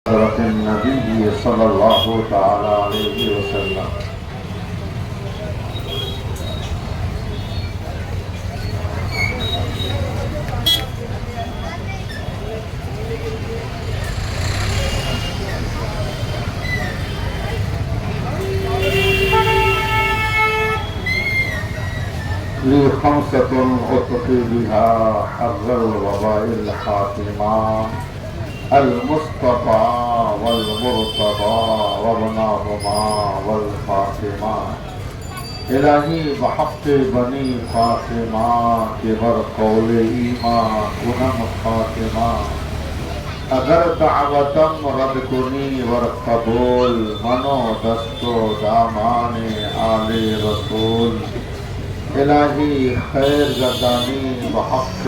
حضرت النبی صلی اللہ تعالی علیہ وسلم. لی خمسۃ اتقی بها حر الوباء الحاتمہ المصطفى والمرتضى وابناهما والفاطمہ. الہی بحق بنی فاطمہ کے بر قول ایمان کنم خاتمہ. اگر دعوتم رد کنی ور قبول منو دست و دامان آل رسول. الہی خیر گردانی بحق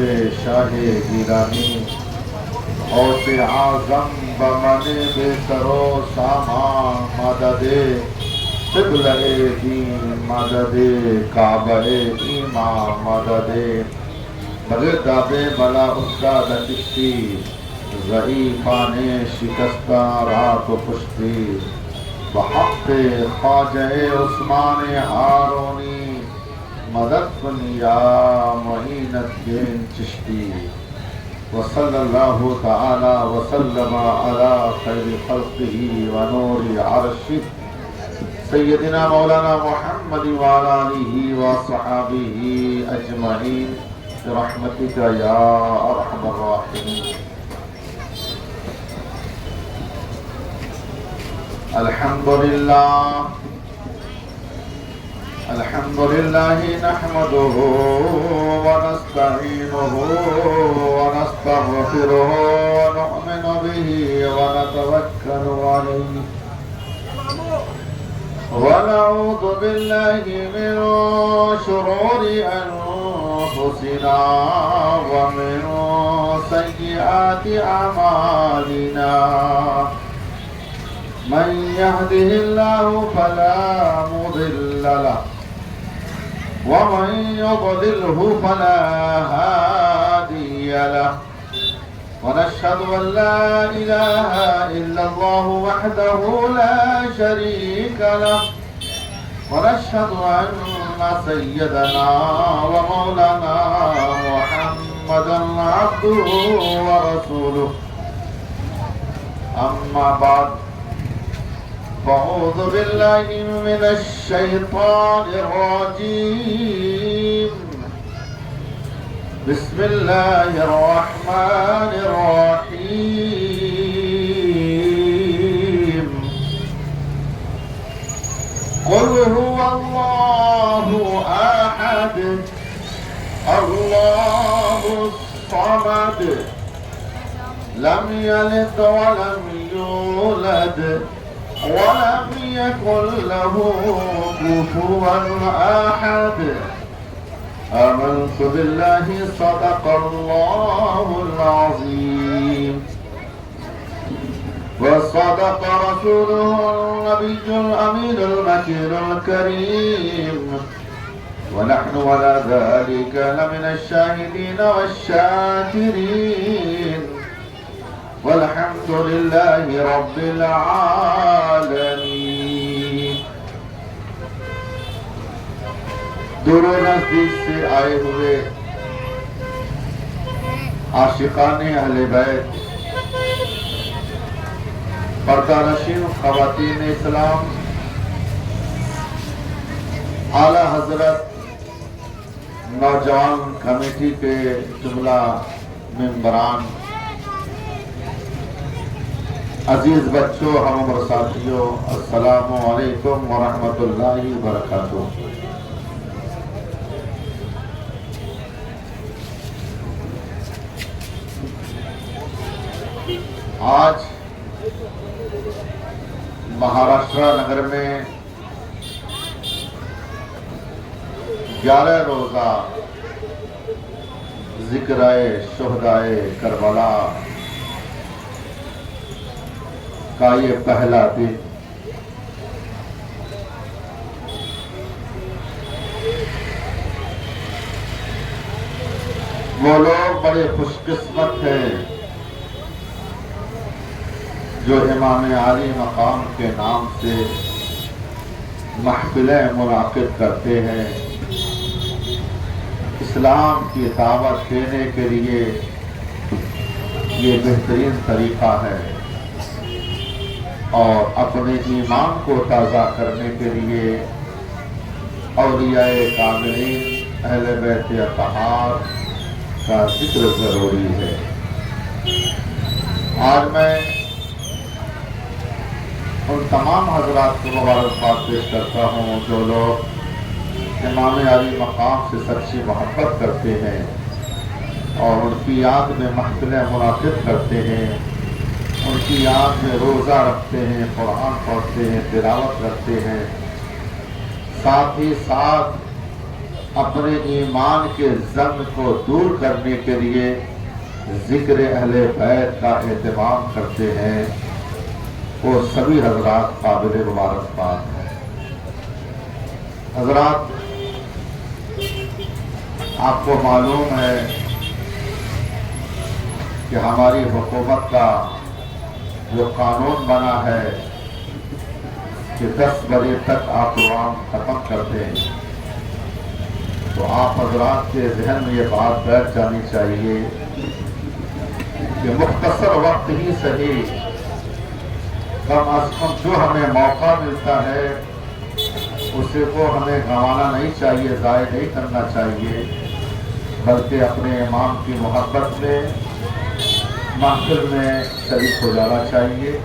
شاہ گیرانی اوس اعظم بمن بے سرو سامان مدد قبلہ دین مدد کعبہ ایمان مدد بغداد بلا استاد چشتی ضعیفان شکستہ رات و پشتی. بحق خواجہ عثمان ہارونی مدد کن یا معین الدین چشتی. وصلی اللہ تعالی وسلم علی خیر خلقہ ونور عرشہ سیدنا مولانا محمد وعلی آلہ وصحبہ اجمعین برحمتک یا ارحم الراحمین. الحمد للہ نحمده ونستعینه ونستغفره ونؤمن به ونتوکل علیہ ونعوذ باللہ من شرور انفسنا ومن سیئات اعمالنا. من يهده الله فلا مضل له ومن يضلله فلا هادي له. ونشهد أن لا إله إلا الله وحده لا شريك له ونشهد أن سيدنا ومولانا محمدا عبده ورسوله. أما بعد فأعوذ بالله من الشيطان الرجيم. بسم الله الرحمن الرحيم. قل هو الله أحد الله الصمد لم يلد ولم يولد ولم يكن له كفوا أحد. آمنت بالله صدق الله العظيم وصدق رسوله النبي الأمين المكين الكريم. ونحن على ذلك لمن الشاهدين والشاكرين والحمد لله رب العالمين. دور و نزدیک سے آئے ہوئے عاشقان اہل بیت، پردہ نشین خواتین اسلام، اعلی حضرت نوجوان کمیٹی کے جملہ ممبران، عزیز بچوں، ہم عمر ساتھیوں، السلام علیکم ورحمۃ اللہ وبرکاتہ. آج مہاراشٹرا نگر میں 11 روزہ ذکرائے شہدائے کربلا کا یہ پہلا دن. وہ لوگ بڑے خوش قسمت ہیں جو امام عالی مقام کے نام سے محفلیں منعقد کرتے ہیں، اسلام کی دعوت دینے کے لیے یہ بہترین طریقہ ہے، اور اپنے ایمان کو تازہ کرنے کے لیے اولیاء کاملین اہل بیت اطہار کا ذکر ضروری ہے۔ آج میں ان تمام حضرات کو مبارکباد پیش کرتا ہوں جو لوگ امام علی مقام سے سچی محبت کرتے ہیں اور ان کی یاد میں محفلیں منعقد کرتے ہیں، ان کی یاد میں روزہ رکھتے ہیں، قرآن پڑھتے ہیں، تلاوت کرتے ہیں، ساتھ ہی ساتھ اپنے ایمان کے زنگ کو دور کرنے کے لیے ذکر اہل بیت کا اہتمام کرتے ہیں، وہ سبھی حضرات قابل مبارکباد ہیں۔ حضرات، آپ کو معلوم ہے کہ ہماری حکومت کا جو قانون بنا ہے کہ 10 بجے تک آپ پروگرام ختم کرتے ہیں، تو آپ حضرات کے ذہن میں یہ بات بیٹھ جانی چاہیے کہ مختصر وقت ہی صحیح، کم از کم جو ہمیں موقع ملتا ہے اسے وہ ہمیں گنوانا نہیں چاہیے، ضائع نہیں کرنا چاہیے، بلکہ اپنے امام کی محبت میں محفل میں شریک ہو جانا چاہیے۔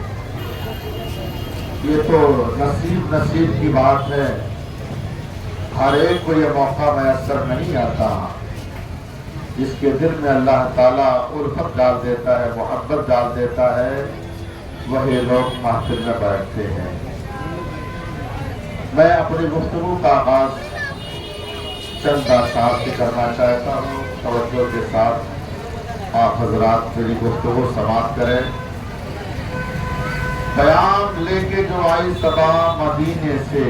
یہ تو نصیب کی بات ہے، ہر ایک کو یہ موقع میسر نہیں آتا۔ جس کے دل میں اللہ تعالیٰ الفت ڈال دیتا ہے، محبت ڈال دیتا ہے، وہی لوگ محفل میں بیٹھتے ہیں۔ میں اپنی گفتگو کا آغاز چند اشعار سے کرنا چاہتا ہوں، توجہ کے ساتھ آپ حضرات میری گفتگو سماعت کریں۔ پیام لے کے جو آئی صبا مدینے سے،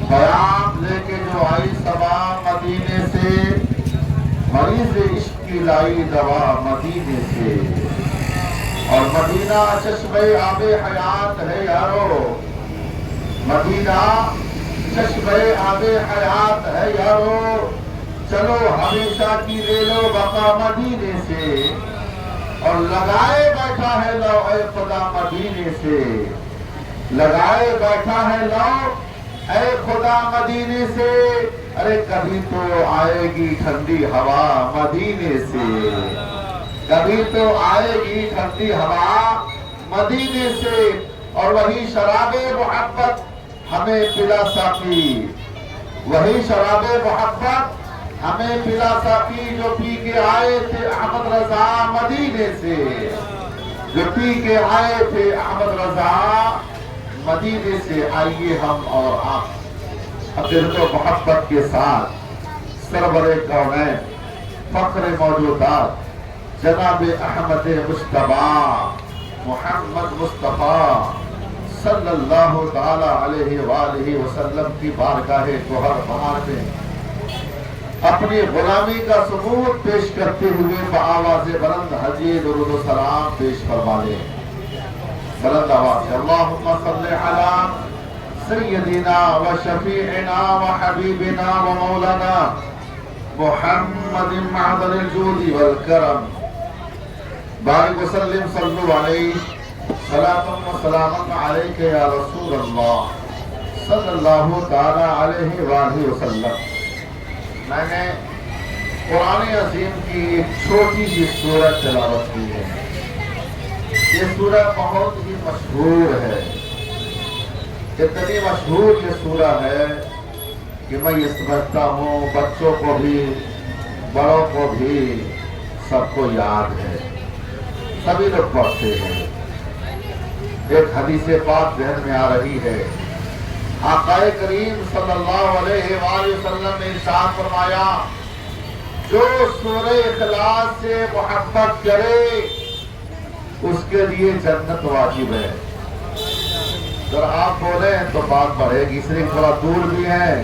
پیام لے کے جو آئی صبا مدینے سے، مریض عشق کی لائی دوا مدینے سے، اور مدینہ چشمے آب حیات ہے یارو، مدینہ چشمے آب حیات ہے یارو، چلو ہمیشہ کی لے لو بقا مدینے سے، اور لگائے بیٹھا ہے لو اے خدا مدینے سے، لگائے بیٹھا ہے لو اے خدا مدینے سے، ارے کبھی تو آئے گی ٹھنڈی ہوا مدینے سے، کبھی تو آئے گی ٹھنڈی ہوا مدینے سے، اور وہی شراب محبت ہمیں پلا ساقی، وہی شراب محبت ہمیں پلا ساقی، جو پی کے آئے تھے احمد رضا مدینے سے، جو پی کے آئے تھے احمد رضا مدینے سے۔ آئیے ہم اور آپ دل و محبت کے ساتھ سرور کونین فخر موجودات جناب احمد مصطفیٰ محمد مصطفیٰ صلی اللہ تعالی علیہ وآلہ وسلم کی بارگاہ گوہر بہار میں اپنی غلامی کا ثبوت پیش کرتے ہوئے بآواز بلند حجی درود و سلام پیش فرما لیں۔ بلند آواز سے اللہم صلی علی سیدنا و شفیعنا و حبیبنا و مولانا محمد معدن الجود والکرم، بارک وسلم صلو علیہ صلاۃ و سلام علیک یا رسول اللہ صلی اللہ تعالی علیہ وآلہ وسلم۔ میں نے قرآن عظیم کی ایک چھوٹی سی سورت تلاوت کی ہے۔ یہ سورہ بہت ہی مشہور ہے، اتنی مشہور یہ سورہ ہے کہ میں یہ سمجھتا ہوں بچوں کو بھی بڑوں کو بھی سب کو یاد ہے، سبھی لوگ پڑھتے ہیں۔ ایک حدیث پاک ذہن میں آ رہی ہے، آقا کریم صلی اللہ علیہ وآلہ وسلم نے ارشاد فرمایا، جو سورہ اخلاص سے محبت کرے اس کے لیے جنت واجب ہے۔ اگر آپ بولیں تو بات بڑھے گی، اس لیے تھوڑا دور بھی ہیں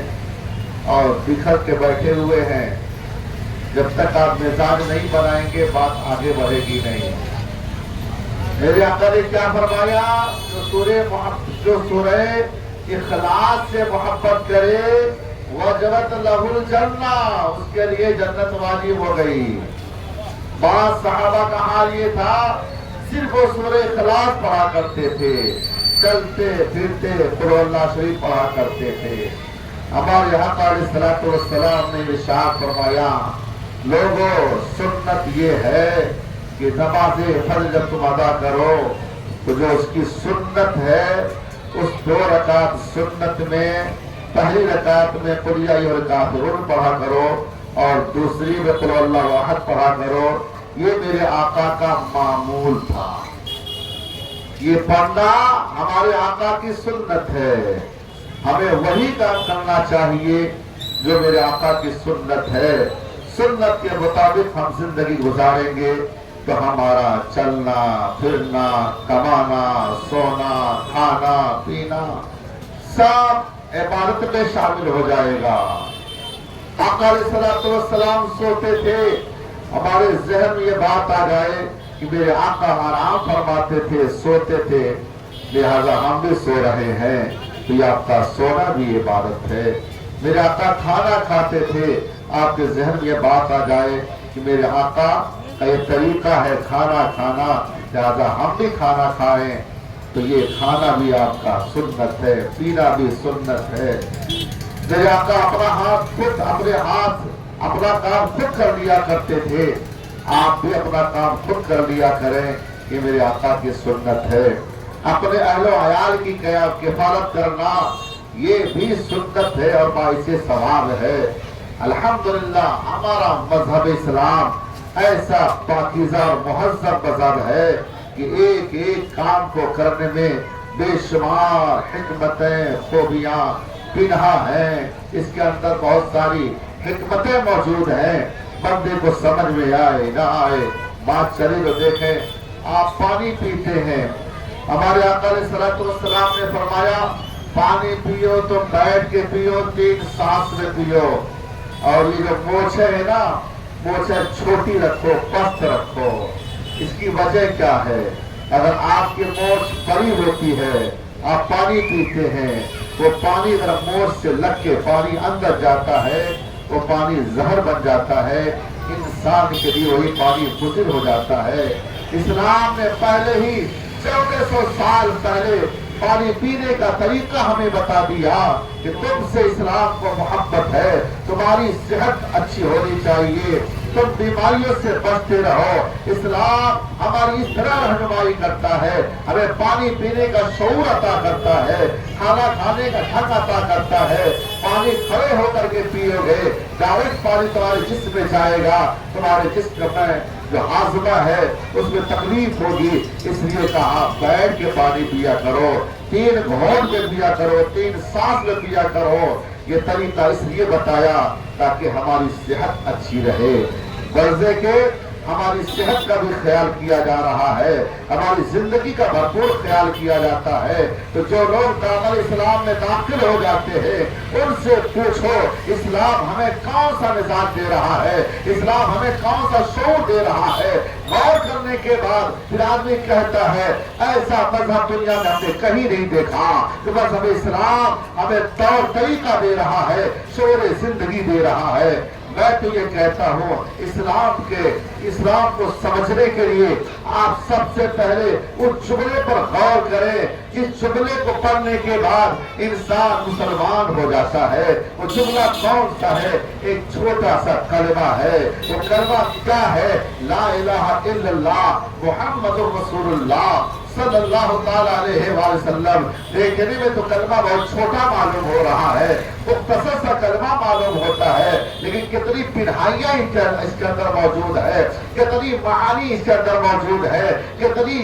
اور بکھر کے بیٹھے ہوئے ہیں، جب تک آپ مزاج نہیں بنائیں گے بات آگے بڑھے گی نہیں۔ میرے آقا نے کیا فرمایا؟ جو سورہ اخلاص سے محبت کرے وجبت لہ الجنہ، اس کے لیے جنت واجب ہو گئی۔ بعض صحابہ کا حال یہ تھا صرف وہ سورہ اخلاص پڑھا کرتے تھے، چلتے پھرتے قل اللہ شریف پڑھا کرتے تھے۔ ہمارے آقا علیہ الصلوۃ والسلام نے ارشاد فرمایا لوگوں سنت یہ ہے کہ نماز فجر جب تم ادا کرو تو جو اس کی سنت ہے اس 2 رکعت سنت میں پہلی رکعت میں قل یا ایھا الکافرون پڑھا کرو اور دوسری میں قل اللہ احد پڑھا کرو۔ یہ میرے آقا کا معمول تھا، یہ پڑھنا ہمارے آقا کی سنت ہے۔ ہمیں وہی کام کرنا چاہیے جو میرے آقا کی سنت ہے۔ سنت کے مطابق ہم زندگی گزاریں گے تو ہمارا چلنا پھرنا، کمانا، سونا، کھانا پینا سب عبادت میں شامل ہو جائے گا۔ آقا علیہ الصلوۃ والسلام سوتے تھے، ہمارے ذہن میں یہ بات آ جائے کہ میرے آقا آرام فرماتے تھے، سوتے تھے، لہذا ہم بھی سو رہے ہیں تو یہ آپ کا سونا بھی عبادت ہے۔ میرے آقا کھانا کھاتے تھے، آپ کے ذہن میں یہ بات آ جائے کہ میرے آقا کا یہ طریقہ ہے کھانا کھانا، لہذا ہم بھی کھانا کھائیں تو یہ کھانا بھی آپ کا سنت ہے، پینا بھی سنت ہے۔ میرے آقا اپنا کام خود کر لیا کرتے تھے، آپ بھی اپنا کام خود کر لیا کریں، یہ میرے آقا کی سنت ہے۔ اپنے اہل و عیال کی کفالت کرنا یہ بھی سنت ہے اور باعث ثواب ہے۔ الحمدللہ ہمارا مذہب اسلام ایسا پاکیزہ اور مہذب مذہب ہے کہ ایک ایک کام کو کرنے میں بے شمار حکمتیں خوبیاں پنہا ہیں، اس کے اندر بہت ساری حکمتیں موجود ہیں، بندے کو سمجھ میں آئے نہ آئے بات چلی تو دیکھیں۔ آپ پانی پیتے ہیں، ہمارے آقا علیہ الصلوۃ والسلام نے فرمایا پانی پیو تو بیٹھ کے پیو، 3 سانس میں پیو، اور یہ جو مونچھیں ہے نا، مونچھیں چھوٹی رکھو، پست رکھو۔ اس کی وجہ کیا ہے؟ اگر آپ کی مونچھ بڑی ہوتی ہے، آپ پانی پیتے ہیں، وہ پانی اگر مونچھ سے لگ کے پانی اندر جاتا ہے وہ پانی زہر بن جاتا ہے، انسان کے لیے وہی پانی مضر ہو جاتا ہے۔ اسلام نے پہلے ہی 1400 سال پہلے پانی پینے کا طریقہ ہمیں بتا دیا کہ تم سے اسلام کو محبت ہے، تمہاری صحت اچھی ہونی چاہیے، تم بیماریوں سے بچتے رہو۔ اسلام ہماری اس طرح رہنمائی کرتا ہے، ہمیں پانی پینے کا شعور عطا کرتا ہے، کھانا کھانے کا ڈھنگ عطا کرتا ہے۔ پانی کھڑے ہو کر کے پیو گے، ڈائریکٹ پانی تمہارے جسم میں جائے گا، تمہارے جسم میں جو ہاضمہ ہے اس میں تکلیف ہوگی، اس لیے کہا بیٹھ کے پانی پیا کرو، 3 گھونٹ میں پیا کرو، 3 سانس میں پیا کرو۔ یہ طریقہ اس لیے بتایا تاکہ ہماری صحت اچھی رہے، غرضے کے ہماری صحت کا بھی خیال کیا جا رہا ہے، ہماری زندگی کا بھرپور خیال کیا جاتا ہے۔ تو جو لوگ دعوت اسلام میں داخل ہو جاتے ہیں ان سے پوچھو اسلام ہمیں کون سا مزاج دے رہا ہے، اسلام ہمیں کون سا شعور دے رہا ہے۔ غور کرنے کے بعد پھر آدمی کہتا ہے ایسا مذہب دنیا میں ہم نے کہیں نہیں دیکھا کہ مذہب اسلام ہمیں طور طریقہ دے رہا ہے، شعور زندگی دے رہا ہے۔ میں تو یہ کہتا ہوں اسلام کو سمجھنے کے لیے آپ سب سے پہلے اس جملے پر غور کریں جس جملے کو پڑھنے کے بعد انسان مسلمان ہو جاتا ہے۔ وہ جملہ کون سا ہے؟ ایک چھوٹا سا کلمہ ہے۔ وہ کلمہ کیا ہے؟ لا الہ الا اللہ محمد رسول اللہ صلی اللہ تعالیٰ علیہ وآلہ وسلم۔ دیکھنے میں تو کلمہ بہت چھوٹا معلوم ہو رہا ہے، مختصر سا کلمہ معلوم ہوتا ہے، لیکن کتنی پنہائیاں اس کے اندر موجود ہے، کتنی معانی اس کے اندر موجود ہے، کتنی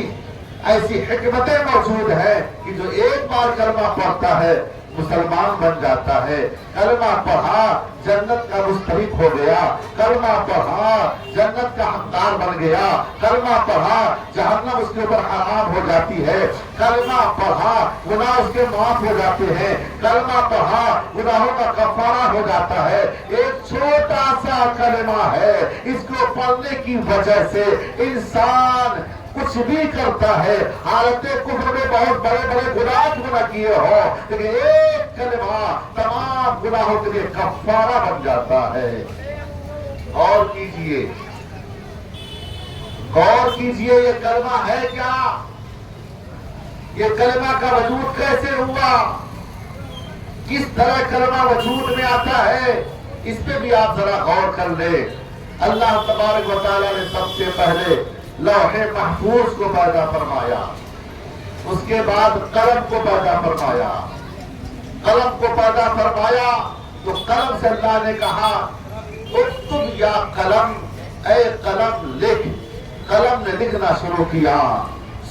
ایسی حکمتیں موجود ہیں کہ جو ایک بار کلمہ پڑھتا ہے مسلمان بن جاتا ہے۔ کلمہ پڑھا جنت کا مستحق ہو گیا، کلمہ پڑھا جنت کا حقدار بن گیا، کلمہ پڑھا جہنم اس کے اوپر حرام ہو جاتی ہے، کلمہ پڑھا گناہ اس کے معاف ہو جاتے ہیں، کلمہ پڑھا گناہوں کا کفارہ ہو جاتا ہے۔ ایک چھوٹا سا کلمہ ہے، اس کو پڑھنے کی وجہ سے انسان کچھ بھی کرتا ہے، حالت کفر میں بہت بڑے بڑے گناہ کیوں نہ کیے ہو، لیکن ایک کلمہ تمام گناہوں کے لیے کفارہ بن جاتا ہے۔ غور کیجئے، غور کیجئے، یہ کلمہ ہے کیا؟ یہ کلمہ کا وجود کیسے ہوا؟ کس طرح کلمہ وجود میں آتا ہے؟ اس پہ بھی آپ ذرا غور کر لیں۔ اللہ تبارک و تعالیٰ نے سب سے پہلے لوح محفوظ کو پیدا فرمایا، اس کے بعد قلم کو پیدا فرمایا۔ قلم کو پیدا فرمایا تو قلم سے اللہ نے کہا اکتب یا قلم، اے قلم لکھ۔ قلم نے لکھنا شروع کیا۔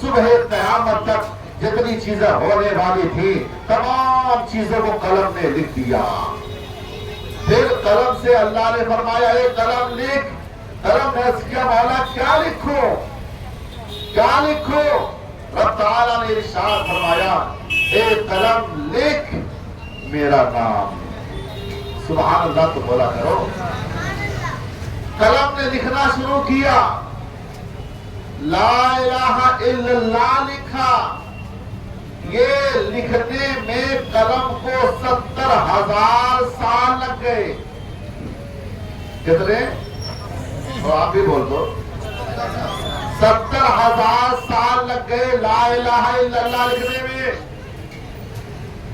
صبح قیامت تک جتنی چیزیں ہونے والی تھی تمام چیزوں کو قلم نے لکھ دیا۔ پھر قلم سے اللہ نے فرمایا اے قلم لکھ۔ قلم نے اس کیا مولا کیا لکھو، کیا لکھو؟ رب تعالیٰ نے ارشاد فرمایا اے قلم لکھ میرا نام۔ سبحان اللہ تو بولا کرو۔ قلم نے لکھنا شروع کیا، لا الہ الا اللہ لکھا۔ یہ لکھنے میں قلم کو 70,000 سال لگ گئے۔ کتنے؟ تو آپ بھی بول دو۔ 70,000 سال لگ گئے لا الہ الا اللہ لکھنے میں۔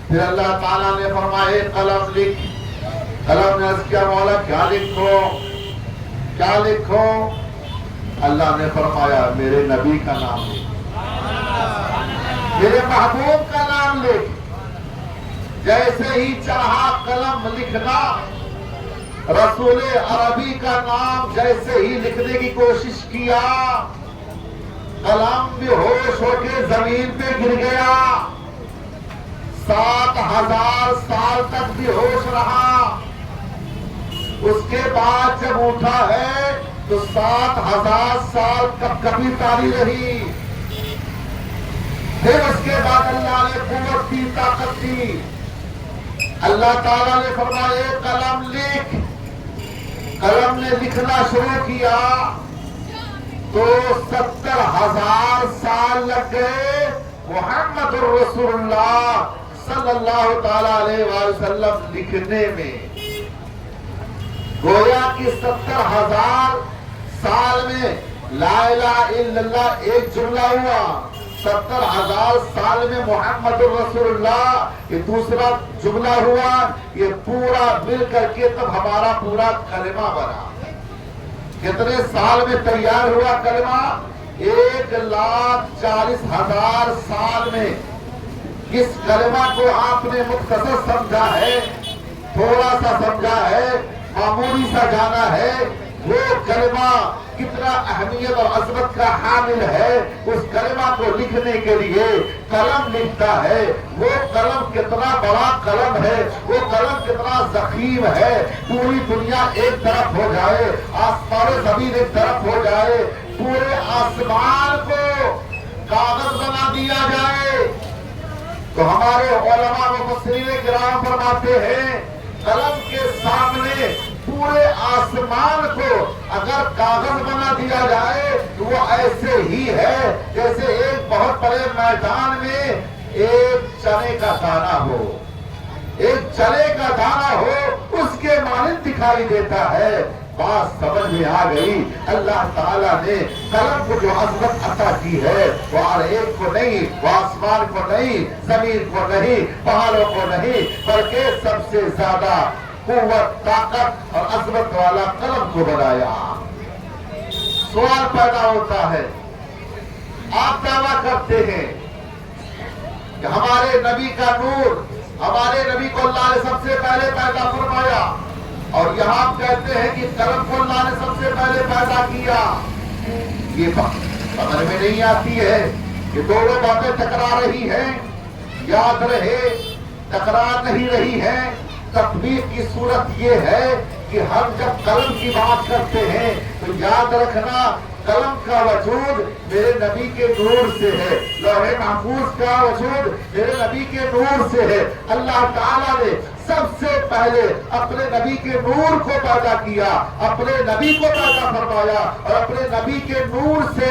پھر اللہ تعالیٰ نے فرمایا قلم لکھ۔ قلم نے عرض کیا مولا کیا لکھو، کیا لکھو؟ اللہ نے فرمایا میرے نبی کا نام لکھ، میرے محبوب کا نام لکھ۔ جیسے ہی چاہا قلم لکھنا، رسول عربی کا نام جیسے ہی لکھنے کی کوشش کیا، قلم بھی ہوش ہو کے زمین پہ گر گیا۔ 7,000 سال تک بھی ہوش رہا۔ اس کے بعد جب اٹھا ہے تو 7,000 سال کبھی تاری رہی۔ پھر اس کے بعد اللہ نے قوت دی، طاقت دی۔ اللہ تعالیٰ نے فرمایا قلم لکھ۔ قلم نے لکھنا شروع کیا تو 70,000 سال لگ گئے محمد الرسول اللہ صلی اللہ تعالیٰ علیہ وسلم لکھنے میں۔ گویا کہ 70,000 سال میں لا الہ الا اللہ ایک جملہ ہوا، 70,000 سال میں محمد الرسول اللہ یہ دوسرا جملہ ہوا۔ یہ پورا مل کر کے تب ہمارا پورا کلمہ بنا۔ کتنے سال میں تیار ہوا کلمہ؟ 1,40,000 سال میں۔ اس کلمہ کو آپ نے مختصر سمجھا ہے، تھوڑا سا سمجھا ہے، معمولی سا جانا ہے۔ وہ کلمہ کتنا اہمیت اور عظمت کا حامل ہے، اس کلمہ کو لکھنے کے لیے قلم لکھتا ہے۔ وہ قلم کتنا بڑا قلم ہے، وہ قلم کتنا ضخیم ہے۔ پوری دنیا ایک طرف ہو جائے، آسمان زمین ایک طرف ہو جائے، پورے آسمان کو کاغذ بنا دیا جائے تو ہمارے علماء مفسرین کرام فرماتے ہیں قلم کے سامنے پورے آسمان کو اگر کاغذ بنا دیا جائے تو وہ ایسے ہی ہے جیسے ایک بہت بڑے میدان میں ایک چنے کا دانہ ہو، ایک چنے کا دانہ ہو، اس کے مانند دکھائی دیتا ہے۔ بات سمجھ میں آ گئی؟ اللہ تعالیٰ نے قلم کو جو عظمت عطا کی ہے وہ ہر ایک کو نہیں، وہ آسمان کو نہیں، زمین کو نہیں، پہاڑوں کو نہیں، بلکہ سب سے زیادہ قوت، طاقت اور عظمت والا قلم کو بنایا۔ سوال پیدا ہوتا ہے، آپ دعویٰ کرتے ہیں کہ ہمارے نبی کا نور، ہمارے نبی کو اللہ نے سب سے پہلے پیدا فرمایا، اور یہاں آپ کہتے ہیں کہ قلم کو اللہ نے سب سے پہلے پیدا کیا۔ یہ بات سمجھ میں نہیں آتی ہے کہ دونوں باتیں ٹکرا رہی ہیں۔ یاد رہے ٹکرا نہیں رہی ہے۔ تطبیق کی صورت یہ ہے کہ ہم جب قلم کی بات کرتے ہیں تو یاد رکھنا قلم کا وجود میرے نبی کے نور سے ہے، لوح محفوظ کا وجود میرے نبی کے نور سے ہے۔ اللہ تعالیٰ نے سب سے پہلے اپنے نبی کے نور کو پیدا کیا، اپنے نبی کو پیدا فرمایا، اور اپنے نبی کے نور سے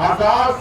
1000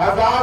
1000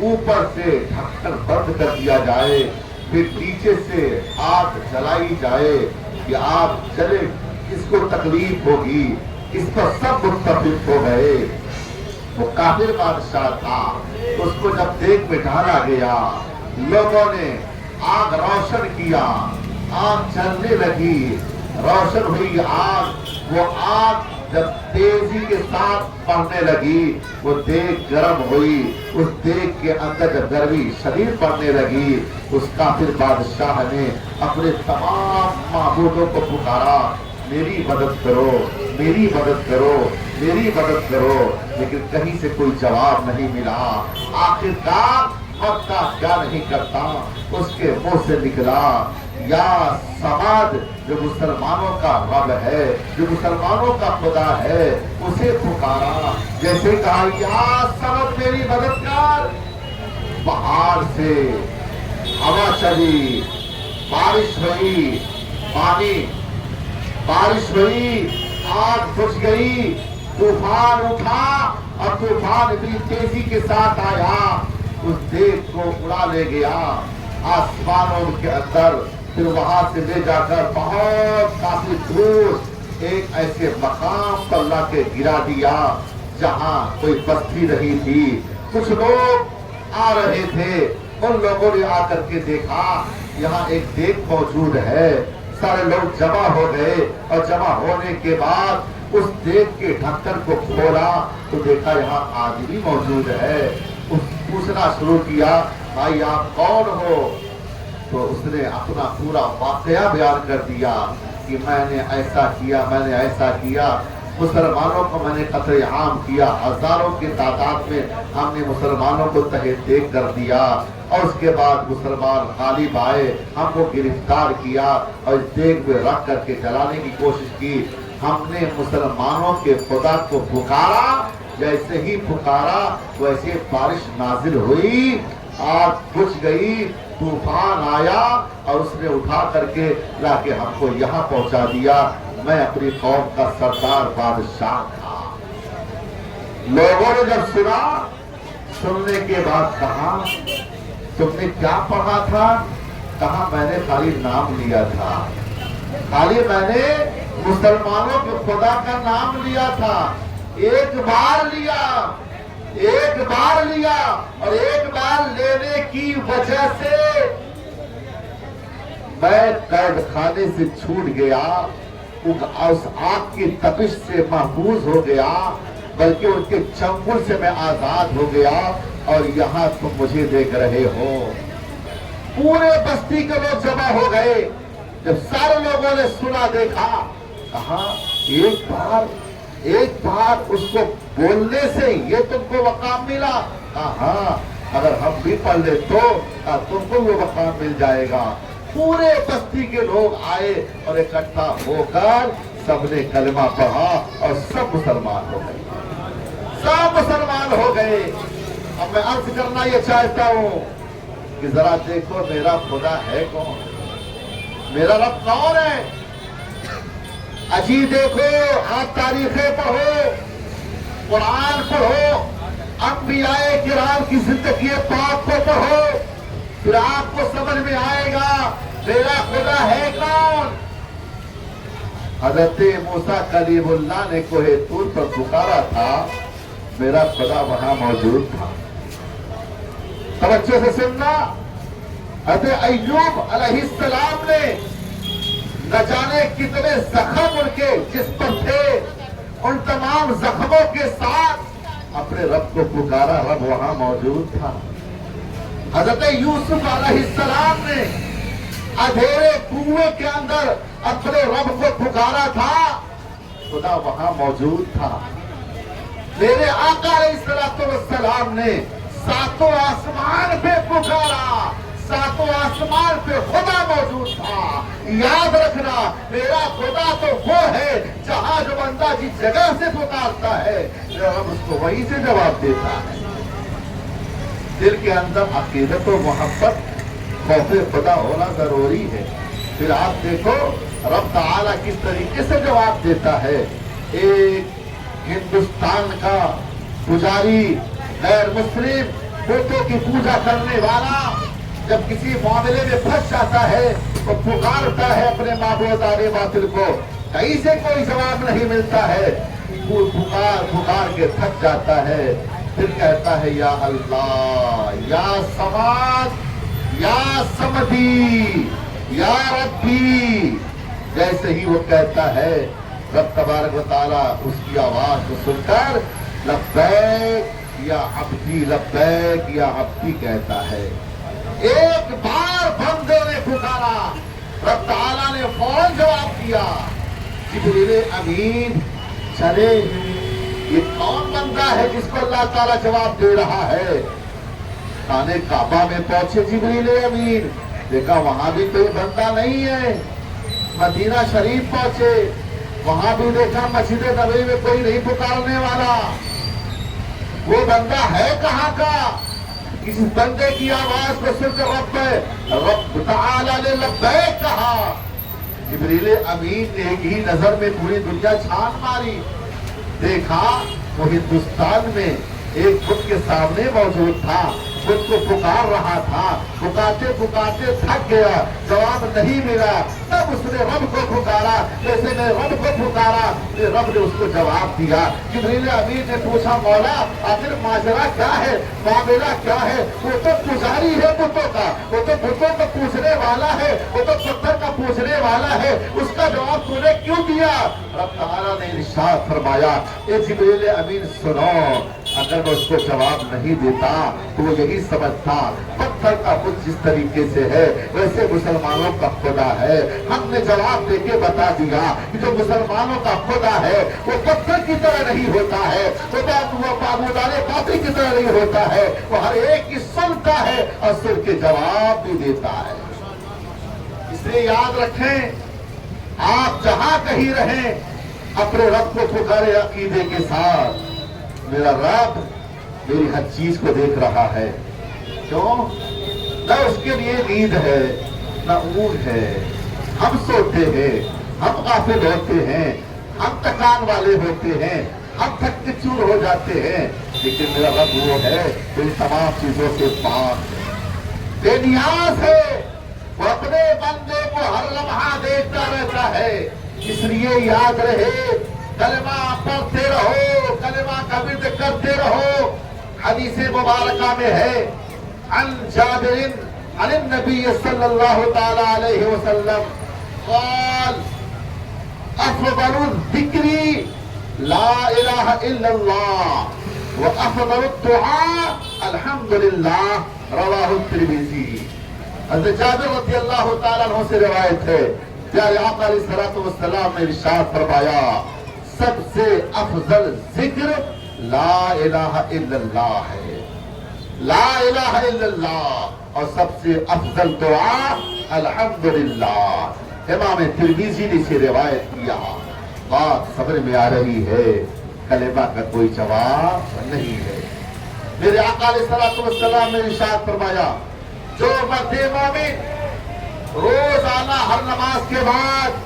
اوپر سے ڈھکن بند کر دیا جائے، پھر نیچے سے آگ جلائی جائے کہ آگ جلے، اس کو تکلیف ہوگی، اس پر سب متفق ہو گئے۔ وہ کافر بادشاہ تھا، اس کو جب دیگ میں ڈالا گیا، لوگوں نے آگ روشن کیا، آگ جلنے لگی، روشن ہوئی آگ، وہ آگ جب تیزی کے ساتھ بڑھنے لگی، وہ دیگ گرم ہوئی، اس دیگ کے اندر جب گرمی شدید پڑنے لگی، اس کافر بادشاہ نے اپنے تمام معبودوں کو پکارا، میری مدد کرو، میری مدد کرو، میری مدد کرو، لیکن کہیں سے کوئی جواب نہیں ملا۔ آخرکار مکہ کیا نہیں کرتا، اس کے منہ سے نکلا، یا سماد، جو مسلمانوں کا رب ہے، جو مسلمانوں کا خدا ہے، اسے پکارا، جیسے کہا یا سماد میری مدد کر۔ پہاڑ سے ہوا چلی، بارش ہوئی، پانی، بارش ہوئی، آگ بجھ گئی، طوفان اٹھا، اور طوفان اتنی تیزی کے ساتھ آیا، اس دیگ کو اڑا لے گیا آسمانوں کے اندر، پھر وہاں سے لے جا کر بہت کافی دور ایک ایسے مقام پر لا کے گرا دیا جہاں کوئی بستی نہیں تھی۔ کچھ لوگ آ رہے تھے، ان لوگوں نے آ کر کے دیکھا یہاں ایک دیگ موجود ہے، سارے لوگ جمع ہو گئے، اور جمع ہونے کے بعد اس دیگ کے ڈھکن کو کھولا تو دیکھا یہاں آدمی موجود ہے۔ پوچھنا شروع کیا، بھائی آپ کون ہو؟ تو اس نے اپنا پورا واقعہ بیان کر دیا کہ میں نے ایسا کیا، میں نے ایسا کیا، مسلمانوں کو میں نے قتل عام کیا، ہزاروں کی تعداد میں ہم نے مسلمانوں کو تہہ دیگ کر دیا، اور اس کے بعد مسلمان غالب آئے، ہم کو گرفتار کیا اور اس دیگ میں رکھ کر کے جلانے کی کوشش کی۔ ہم نے مسلمانوں کے خدا کو پکارا، جیسے ہی پکارا ویسے بارش نازل ہوئی، آگ بجھ گئی، طوفان آیا، اور اس نے اٹھا کر کے لا کے ہم کو یہاں پہنچا دیا۔ میں اپنی قوم کا سردار بادشاہ تھا۔ لوگوں نے جب سنا، سننے کے بعد کہا تم نے کیا پڑھا تھا؟ کہا میں نے خالی نام لیا تھا، خالی میں نے مسلمانوں کے خدا کا نام لیا تھا، ایک بار لیا، ایک بار لیا، اور ایک بار لینے کی وجہ سے میں قید خانے سے چھوٹ گیا، اس آگ کی تپش سے محفوظ ہو گیا، بلکہ ان کے چنگل سے میں آزاد ہو گیا، اور یہاں تم مجھے دیکھ رہے ہو۔ پورے بستی کے لوگ جمع ہو گئے، جب سارے لوگوں نے سنا دیکھا، کہا ایک بار اس کو بولنے سے یہ تم کو مقام ملا؟ ہاں، اگر ہم بھی پڑھ لیں تو تم کو وہ مقام مل جائے گا۔ پورے بستی کے لوگ آئے اور اکٹھا ہو کر سب نے کلمہ پڑھا اور سب مسلمان ہو گئے، سب مسلمان ہو گئے۔ اب میں عرض کرنا یہ چاہتا ہوں کہ ذرا دیکھو میرا خدا ہے کون، میرا رب کون ہے؟ اجی دیکھو، آپ تاریخیں پڑھو، قرآن پڑھو، انبیاء کرام کی زندگی پاک کو پڑھو، پھر آپ کو سمجھ میں آئے گا میرا خدا ہے کون۔ حضرت موسیٰ کلیم اللہ نے کوہ طور پر پکارا تھا، میرا خدا وہاں موجود تھا۔ توجہ سے سننا، حضرت ایوب علیہ السلام نے نہ جانے کتنے زخم ان کے جسم پر تھے، ان تمام زخموں کے ساتھ اپنے رب کو پکارا، رب وہاں موجود تھا۔ حضرت یوسف علیہ السلام نے اندھیرے کنویں کے اندر اپنے رب کو پکارا تھا، خدا وہاں موجود تھا۔ میرے آقا علیہ السلام نے ساتوں آسمان پہ پکارا، ساتوں آسمان پہ خدا موجود تھا۔ یاد رکھنا، میرا خدا تو وہ ہے جہاں جو بندہ جس جگہ سے پکارتا ہے رب اس کو وہیں سے جواب دیتا ہے۔ دل کے اندر عقیدت و محبت، خوف خدا ہونا ضروری ہے۔ پھر آپ دیکھو رب تعالیٰ کس طریقے سے جواب دیتا ہے۔ ایک ہندوستان کا پجاری غیر مسلم بتوں کی پوجا کرنے والا جب کسی معاملے میں پھنس جاتا ہے تو پکارتا ہے اپنے معبود باطل کو، کہیں سے کوئی جواب نہیں ملتا ہے، پکار کے تھک جاتا ہے، پھر کہتا ہے یا اللہ، یا سماد، یا سمدی، یا ربی۔ جیسے ہی وہ کہتا ہے رب تبارک و تعالیٰ اس کی آواز کو سن کر لبیک یا عبدی، لبیک یا عبدی کہتا ہے۔ ایک بار بندے نے پکارا، رب تعالیٰ نے فوراً جواب دیا۔ جبریل امین چلے، یہ کون بندہ ہے جس کو اللہ تعالیٰ جواب دے رہا ہے؟ خانے کعبہ میں پہنچے جبریل امین، دیکھا وہاں بھی کوئی بندہ نہیں ہے۔ مدینہ شریف پہنچے، وہاں بھی دیکھا مسجد نبوی میں کوئی نہیں پکارنے والا۔ وہ بندہ ہے کہاں کا؟ اس بندے کی آواز کو سن کر رب تعالیٰ نے لبیک کہا۔ جبریل امین نے ایک ہی نظر میں پوری دنیا چھان ماری، دیکھا وہ ہندوستان میں ایک بت کے سامنے موجود تھا، بت کو پکار رہا تھا، پکارتے پکارتے تھک گیا، جواب نہیں ملا، تب اس نے رب کو پکارا، جیسے میں رب کو پکارا رب نے اس کو جواب دیا۔ جبریل امین نے پوچھا مولا آخر ماجرا کیا ہے، معاملہ کیا ہے؟ وہ تو پجاری ہے بتوں کا، وہ تو بتوں کا پوچھنے والا ہے، وہ تو پتھر کا پوچھنے والا ہے، اس کا جواب تو نے کیوں دیا؟ رب تعالیٰ نے ارشاد فرمایا اے جبریل امین سنو، اگر میں اس کو جواب نہیں دیتا تو وہ یہی سمجھتا پتھر کا بت جس طریقے سے ہے ویسے مسلمانوں کا خدا ہے۔ ہم نے جواب دے کے بتا دیا کہ جو مسلمانوں کا خدا ہے وہ پتھر کی طرح نہیں ہوتا ہے، وہ معبودان باطل کی طرح نہیں ہوتا ہے، وہ ہر ایک کی سنتا ہے اور سن کے جواب بھی دیتا ہے۔ اس لیے یاد رکھیں، آپ جہاں کہیں رہیں اپنے رب کو پکارے عقیدے کے ساتھ، میرا رب میری ہر چیز کو دیکھ رہا ہے۔ کیوں؟ نہ اس کے لیے نیند ہے نہ اونگ ہے، ہم سوتے ہیں، ہم غافل ہوتے ہیں، ہم تکان والے ہوتے ہیں، ہم تھک کے چور ہو جاتے ہیں، لیکن میرا رب وہ ہے جو ان تمام چیزوں سے پاک بے نیاز ہے، وہ اپنے بندے کو ہر لمحہ دیکھتا رہتا ہے۔ اس لیے یاد رہے کلمہ پڑھتے رہو، کلمہ کا ورد کرتے رہو۔ حدیث مبارکہ میں ہے عن جابر عن النبی صلی اللہ تعالی علیہ وسلم قال افضل الذکر لا الہ الا اللہ وافضل الدعاء الحمدللہ، رواہ الترمذی۔ حضرت جابر رضی اللہ تعالیٰ عنہ سے روایت ہے، پیارے آقا علیہ الصلوۃ والسلام نے ارشاد فرمایا سب سے افضل ذکر لا الہ الا اللہ ہے، لا الہ الا اللہ، اور سب سے افضل دعا الحمدللہ۔ امام ترمذی نے اسے روایت کیا۔ بات سمجھ میں آ رہی ہے، کلمہ کا کوئی جواب نہیں ہے۔ میرے آقا علیہ الصلوۃ والسلام نے ارشاد فرمایا جو مرد مومن روزانہ ہر نماز کے بعد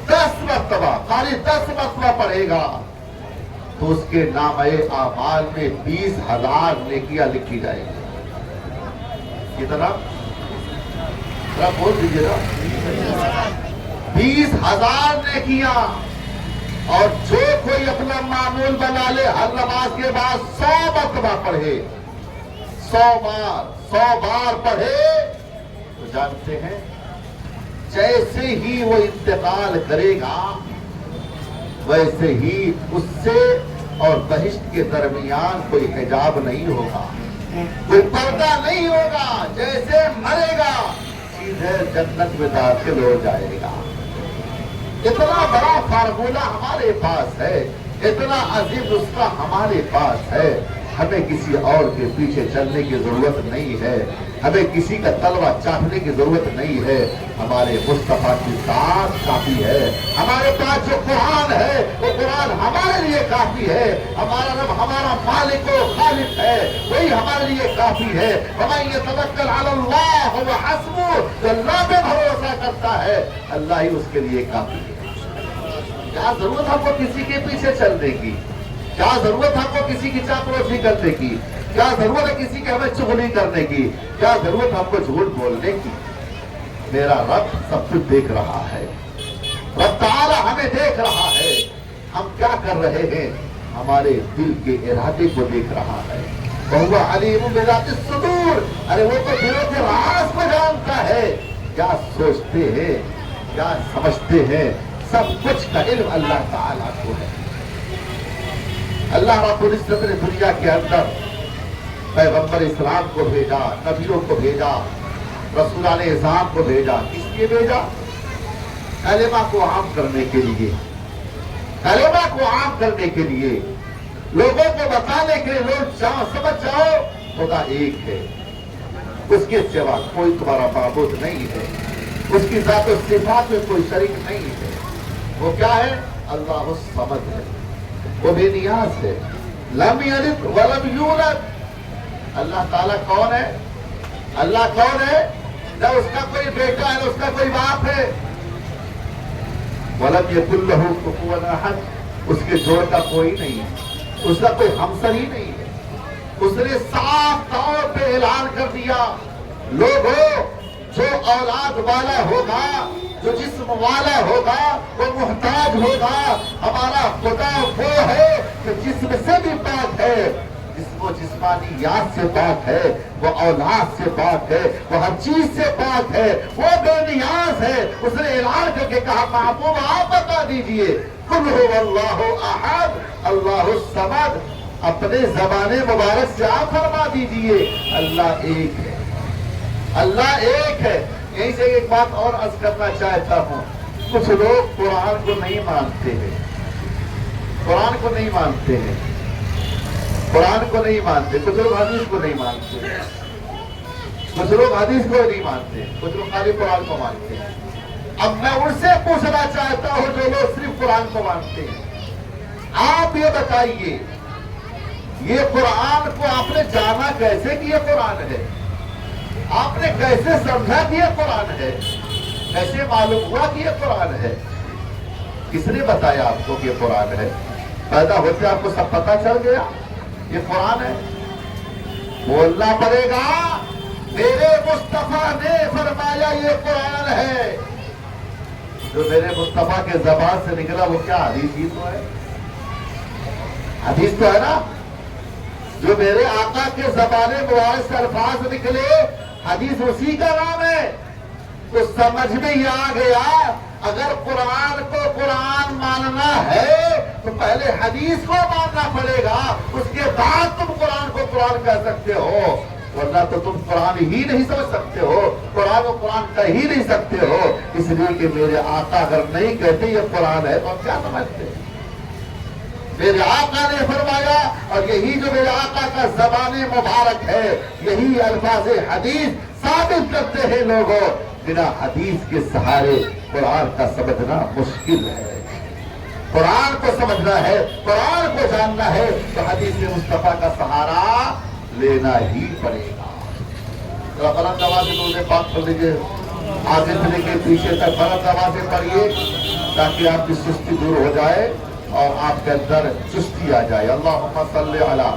10 مرتبہ، خالی 10 مرتبہ پڑھے گا تو اس کے نامۂ اعمال میں 20,000 نیکیاں لکھی جائیں گی۔ کتنا؟ ذرا بول دیجیے نا، 20,000 نیکیاں۔ اور جو کوئی اپنا معمول بنا لے ہر نماز کے بعد 100 مرتبہ پڑھے، 100 بار پڑھے، تو جانتے ہیں جیسے ہی وہ انتقال کرے گا ویسے ہی اس سے اور بہشت کے درمیان کوئی حجاب نہیں ہوگا، کوئی پردہ نہیں ہوگا، جیسے مرے گا سیدھے جنت میں داخل ہو جائے گا۔ اتنا بڑا فارمولہ ہمارے پاس ہے، اتنا عظیم نسخہ ہمارے پاس ہے، ہمیں کسی اور کے پیچھے چلنے کی ضرورت نہیں ہے، ہمیں کسی کا تلوہ چاٹنے کی ضرورت نہیں ہے، ہمارے مصطفیٰ کی ذات کافی ہے، ہمارے پاس جو قرآن ہے وہ قرآن ہمارے لیے کافی ہے، ہمارا رب ہمارا مالک و خالق ہے، وہی ہمارے لیے کافی ہے۔ وَمَن يَتَوَكَّلْ عَلَى اللَّهِ فَهُوَ حَسْبُهُ، جو اللہ پہ بھروسہ کرتا ہے اللہ ہی اس کے لیے کافی ہے۔ کیا ضرورت ہم کو کسی کے پیچھے چلنے کی؟ کیا ضرورت ہے ہم کو کسی کی چاپلوسی کرنے کی؟ کیا ضرورت ہے کسی کی ہمیں چغلی کرنے کی؟ کیا ضرورت ہم کو جھوٹ بولنے کی؟ میرا رب سب کچھ دیکھ رہا ہے، رب تعالی ہمیں دیکھ رہا ہے، ہم کیا کر رہے ہیں، ہمارے دل کے ارادے کو دیکھ رہا ہے۔ وَهُوَ عَلِيمٌ بِذَاتِ الصُّدُورِ، ارے وہ تو دلوں کے راز کو جانتا ہے، کیا سوچتے ہیں، کیا سمجھتے ہیں، سب کچھ کا علم اللہ تعالیٰ کو ہے۔ اللہ رب العزت نے دنیا کے اندر پیغمبر اسلام کو بھیجا، نبیوں کو بھیجا، رسولان اعظام کو بھیجا۔ کس لیے بھیجا؟ کلمہ کو عام کرنے کے لیے، کلمہ کو عام کرنے کے لیے، لوگوں کو بتانے کے لیے، لوگ سمجھ جاؤ خدا ایک ہے، اس کے سوا کوئی تمہارا معبود نہیں ہے، اس کی ذات و صفات میں کوئی شریک نہیں ہے۔ وہ کیا ہے؟ اللہ الصمد ہے، وہ بے نیاز ہے، لم یلد ولم یولد۔ اللہ تعالیٰ کون ہے؟ اللہ کون ہے؟ نہ اس کا کوئی بیٹا ہے، نہ اس کا کوئی باپ ہے۔ وَلَمْ يَكُنْ لَهُ كُفُوًا أَحَدٌ، اس کے جوڑ کا کوئی نہیں ہے، اس کا کوئی ہمسر ہی نہیں ہے۔ اس نے صاف طور پہ اعلان کر دیا، لوگوں جو اولاد والا ہوگا، جو جسم والا ہوگا، وہ محتاج ہوگا۔ ہمارا خدا وہ ہے کہ جسم سے بھی پاک ہے، جسم و جسمانیات سے پاک ہے، وہ اولاد سے پاک ہے، وہ ہر چیز سے پاک ہے، وہ بے نیاز ہے۔ اس نے اعلان کر کے کہا محبوب آپ بتا دیجئے قُلْ هُوَ اللَّهُ أَحَدٌ اللَّهُ الصَّمَدُ، اپنے زبان مبارک سے آپ فرما دیجئے اللہ ایک ہے، اللہ ایک ہے۔ یہیں سے ایک بات اور عرض کرنا چاہتا ہوں، کچھ لوگ قرآن کو نہیں مانتے ہیں، قرآن کو نہیں مانتے ہیں، قرآن کو نہیں مانتے، کچھ لوگ حدیث کو نہیں مانتے، کچھ لوگ حدیث کو نہیں مانتے، کچھ لوگ خالی قرآن کو مانتے ہیں۔ اب میں ان سے پوچھنا چاہتا ہوں جو لوگ صرف قرآن کو مانتے ہیں، آپ یہ بتائیے یہ قرآن کو آپ نے جانا کیسے کہ یہ قرآن ہے؟ آپ نے کیسے سمجھا کہ یہ قرآن ہے؟ کیسے معلوم ہوا کہ یہ قرآن ہے؟ کس نے بتایا آپ کو کہ یہ قرآن ہے؟ پیدا ہوتے آپ کو سب پتہ چل گیا یہ قرآن ہے؟ بولنا پڑے گا میرے مصطفیٰ نے فرمایا یہ قرآن ہے۔ جو میرے مصطفیٰ کے زبان سے نکلا وہ کیا حدیث ہی تو ہے؟ حدیث تو ہے نا؟ جو میرے آقا کے زبان مبارک سے الفاظ نکلے حدیث اسی کا نام ہے۔ تو سمجھ میں یہ آ گیا اگر قرآن کو قرآن ماننا ہے تو پہلے حدیث کو ماننا پڑے گا، اس کے بعد تم قرآن کو قرآن کہہ سکتے ہو، ورنہ تو تم قرآن ہی نہیں سمجھ سکتے ہو، قرآن کو قرآن کہہ ہی نہیں سکتے ہو۔ اس لیے کہ میرے آقا اگر نہیں کہتے یہ قرآن ہے تو ہم کیا سمجھتے ہیں؟ میرے آقا نے فرمایا، اور یہی جو میرے آقا کا زبان مبارک ہے، یہی الفاظ حدیث ثابت کرتے ہیں۔ لوگوں بنا حدیث کے سہارے قرآن کا سمجھنا مشکل ہے۔ قرآن کو سمجھنا ہے، قرآن کو جاننا ہے تو حدیث مصطفیٰ کا سہارا لینا ہی پڑے گا۔ ذرا بلند آواز سے روزے پاک پڑھ لیجیے، آگے سے لے کے پیچھے تک بلند آواز سے پڑھیے تاکہ آپ کی سستی دور ہو جائے اور آپ کے اندر چستی آ جائے۔ اللہم صلی علی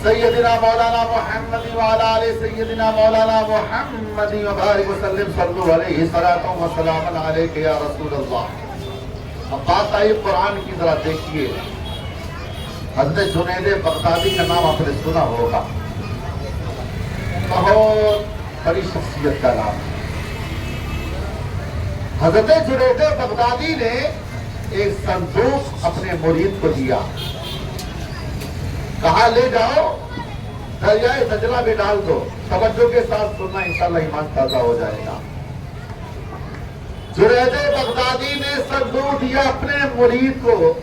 سیدنا مولانا محمد وعلی آل سیدنا مولانا محمد وبارک وسلم، صلو علیہ صلاۃ و سلام علیک یا رسول اللہ۔ اب بات آئی قرآن کی، ذرا دیکھیے حضرت جنید بغدادی کا نام آپ نے سنا ہوگا، بہت بڑی شخصیت کا نام۔ حضرت جنید بغدادی نے ایک صندوق اپنے مرید کو دیا، کہا لے جاؤ دریائے دجلہ میں ڈال دو۔ توجہ کے ساتھ سننا، انشاءاللہ ایمان تازہ ہو جائے گا۔ جنید بغدادی نے صندوق دیا اپنے مرید کو،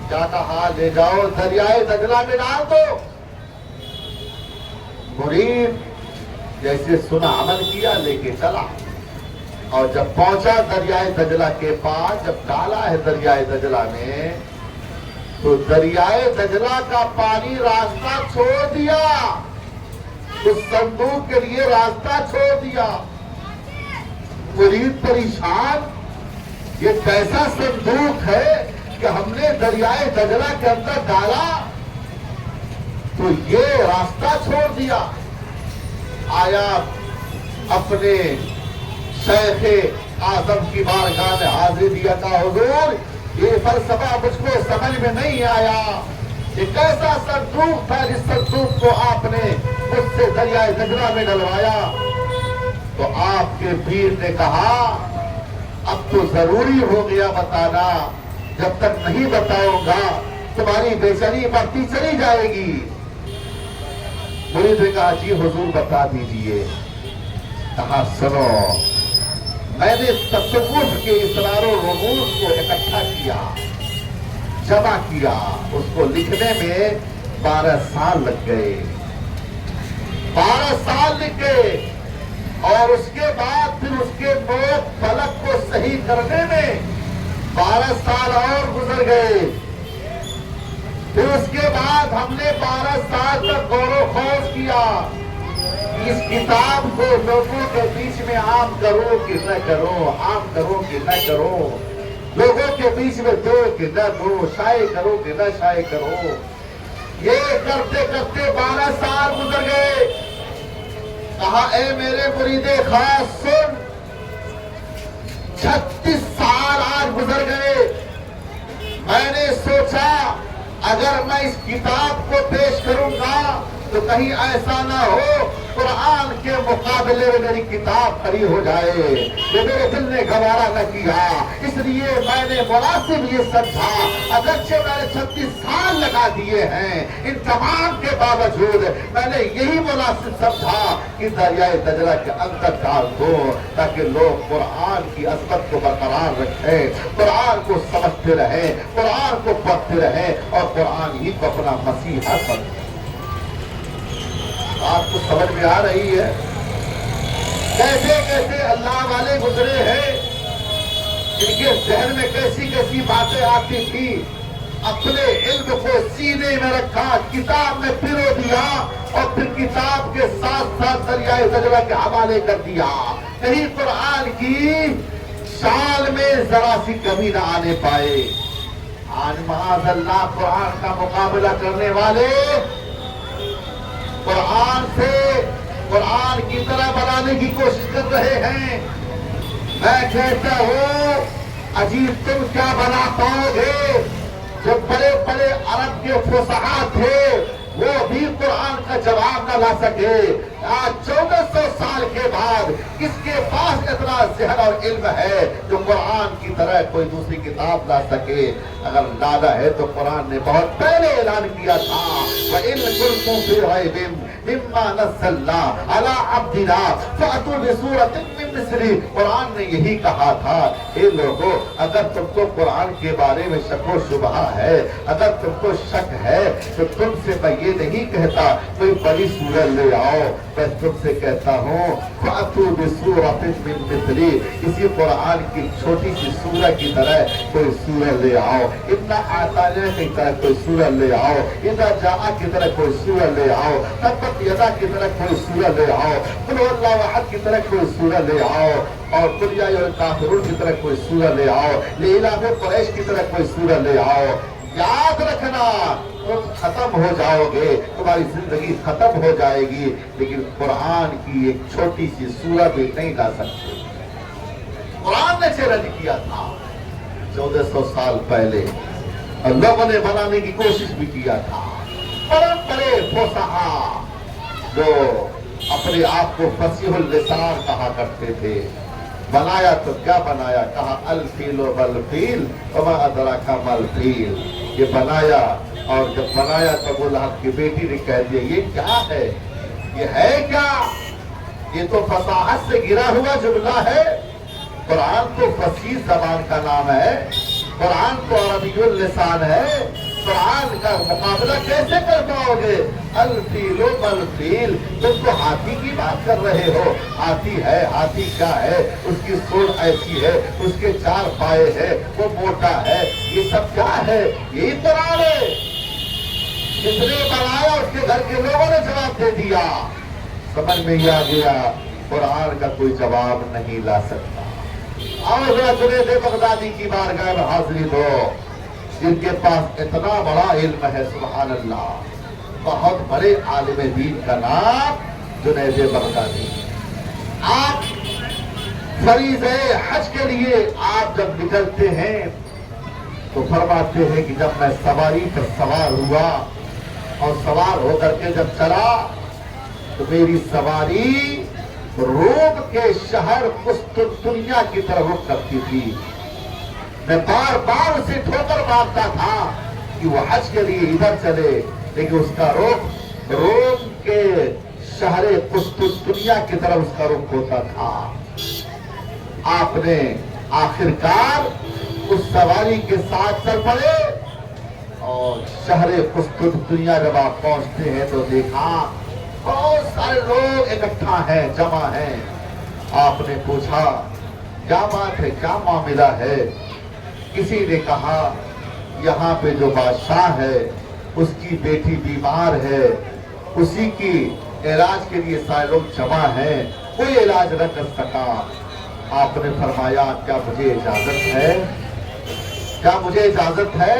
کیا کہا لے جاؤ دریائے دجلہ میں ڈال دو۔ مرید جیسے سنا عمل کیا، لے کے چلا، اور جب پہنچا دریائے دجلہ کے پاس، جب ڈالا ہے دریائے دجلہ میں تو دریائے دجلہ کا پانی راستہ چھوڑ دیا، اس صندوق کے لیے راستہ چھوڑ دیا۔ مرید پریشان، یہ کیسا صندوق ہے کہ ہم نے دریائے دجلہ کے اندر ڈالا تو یہ راستہ چھوڑ دیا. آیا اپنے شیخ اعظم کی بارگاہ میں حاضری دیا تھا، حضور یہ فلسفہ مجھ کو سمجھ میں نہیں آیا. یہ کیسا صندوق تھا جس صندوق کو آپ نے مجھ سے دریائے دجلہ میں ڈلوایا؟ تو آپ کے پیر نے کہا اب تو ضروری ہو گیا بتانا، جب تک نہیں بتاؤں گا تمہاری بے چینی بڑھتی چلی جائے گی. مرید نے کہا جی حضور بتا دیجئے. کہا سنو، میں نے تصوف کے اسرار و رموز کو اکٹھا کیا، جمع کیا، اس کو لکھنے میں 12 سال لگ گئے. 12 سال لکھے، اور اس کے بعد پھر اس کے نوٹ فلک کو صحیح کرنے میں 12 سال اور گزر گئے. پھر اس کے بعد ہم نے 12 سال تک غور و خوض کیا، اس کتاب کو لوگوں کے بیچ میں عام کرو کہ نہ کرو، عام کرو کہ نہ کرو، لوگوں کے بیچ میں دو کہ نہ دو، شائع کرو کہ نہ شائع کرو. یہ کرتے کرتے 12 سال گزر گئے. کہا اے میرے مرید خاص سن، 36 سال آج گزر گئے. میں نے سوچا اگر میں اس کتاب کو پیش کروں گا تو کہیں ایسا نہ ہو قرآن کے مقابلے میں میری کتاب کھڑی ہو جائے. یہ میرے دل نے گوارا نہ کیا، اس لیے میں نے مناسب یہ سمجھا، اگرچہ میں نے 36 سال لگا دیے ہیں، ان تمام کے باوجود میں نے یہی مناسب سمجھا کہ دریائے دجلہ کے اندر ڈال دو تاکہ لوگ قرآن کی عظمت کو برقرار رکھیں، قرآن کو سمجھتے رہیں، قرآن کو پڑھتے رہیں اور قرآن ہی کو اپنا مسیحا سمجھیں. آپ کو سمجھ میں آ رہی ہے کیسے کیسے اللہ والے گزرے ہیں، جن کے ذہن میں کیسی کیسی باتیں آتی تھی، اپنے علم کو سینے میں رکھا، کتاب میں پرو دیا اور پھر کتاب کے ساتھ ساتھ دریائے دجلہ کے حوالے کر دیا. کہیں قرآن کی شان میں ذرا سی کمی نہ آنے پائے. آج معاذ اللہ قرآن کا مقابلہ کرنے والے قرآن سے قرآن کی طرح بنانے کی کوشش کر رہے ہیں. میں کہتا ہوں عجیب تم کیا بنا پاؤ گے؟ جو بڑے بڑے عرب کے فصحاء تھے وہ بھی قرآن کا جواب نہ لا سکے. آج 1400 سال کے بعد کس کے پاس اتنا ذہن اور علم ہے جو قرآن کی طرح کوئی دوسری کتاب لا سکے؟ اگر لانا ہے تو قرآن نے بہت پہلے اعلان کیا تھا وَإِن كُنتُمْ فِي رَيْبٍ مِّمَّا نَزَّلْنَا عَلَىٰ عَبْدِنَا فَأْتُوا بِسُورَةٍ مِّن مِّثْلِهِ. قرآن نے یہی کہا تھا اے لوگو اگر تم کو قرآن کے بارے میں شک و شبہ ہے، اگر تم کو شک ہے تو تم سے میں یہ نہیں کہتا کوئی بڑی سورت لے آؤ، میں تم سے کہتا ہوں فَأْتُوا بِسُورَةٍ مِّن مِّثْلِهِ، اسی قرآن کی چھوٹی سی سورت کی طرح کوئی سورت لے آؤ. اِنَّا أَعْطَيْنَاكَ کی طرح کوئی سورت لے آؤ، اِذَا جَاءَ کی طرح کوئی سورت لے آؤ، تبت یدا کی طرح کوئی سورت لے آؤ، قل هو اللہ احد کی طرح کوئی سورت لے آؤ، اور قل یا ایھا الکافرون کی طرح کوئی سورت لے آؤ، لإلاف قریش کی طرح کوئی سورت لے آؤ. یاد رکھنا تم ختم ہو جاؤ گے، تمہاری زندگی ختم ہو جائے گی، لیکن قرآن کی ایک چھوٹی سی سورت بھی نہیں لا سکتے. قرآن نے چیلنج کیا تھا 1400 سال پہلے اور لوگوں نے بنانے کی کوشش بھی کیا تھا. بڑے بڑے فصحاء جو اپنے آپ کو فصیح اللسان کہا کرتے تھے، بنایا تو کیا بنایا؟ کہا الفیل والفیل وما ادراک ما الفیل. یہ بنایا اور جب بنایا تو ابو لہب کی بیٹی نے کہہ دیا یہ کیا ہے، یہ ہے کیا؟ یہ تو فصاحت سے گرا ہوا جملہ ہے. قرآن تو فصیح زبان کا نام ہے، قرآن تو عربی اللسان ہے، قرآن کا مقابلہ کیسے کر پاؤ گے؟ الفیل والفیل، تم تو ہاتھی کی بات کر رہے ہو. ہاتھی ہے، ہاتھی کیا ہے؟ اس کی سوڑ ایسی ہے، اس کے 4 پائے ہیں، وہ موٹا ہے، یہ سب کیا ہے؟ یہی قرآن ہے. جس نے بنایا اس کے گھر کے لوگوں نے جواب دے دیا. سمجھ میں ہی آ گیا قرآن کا کوئی جواب نہیں لا سکتا. اور ذرا جنید بغدادی کی بارگاہ میں حاضری دو. جن کے پاس اتنا بڑا علم ہے، سبحان اللہ، بہت بڑے عالم دین کا نام جنید بغدادی۔ آپ فریضہ حج کے لیے آپ جب نکلتے ہیں تو فرماتے ہیں کہ جب میں سواری پر سوار ہوا اور سوار ہو کر کے جب چلا تو میری سواری روم کے شہر قسطنطنیہ کی طرف رخ کرتی تھی۔ میں بار بار اسے ٹھوکر مارتا تھا کہ وہ حج کے لیے ادھر چلے، لیکن اس کا رخ روم کے شہر قسطنطنیہ کی طرف اس کا رخ ہوتا تھا۔ آپ نے آخرکار اس سواری کے ساتھ چل پڑے اور شہر قسطنطنیہ جب آپ پہنچتے ہیں تو دیکھا بہت سارے لوگ اکٹھا ہیں، جمع ہیں۔ آپ نے پوچھا کیا بات ہے، کیا معاملہ ہے؟ کسی نے کہا یہاں پہ جو بادشاہ ہے اس کی بیٹی بیمار ہے، اسی کی علاج کے لیے سارے لوگ جمع ہیں، کوئی علاج نہ کر سکا۔ آپ نے فرمایا کیا مجھے اجازت ہے؟ کیا مجھے اجازت ہے؟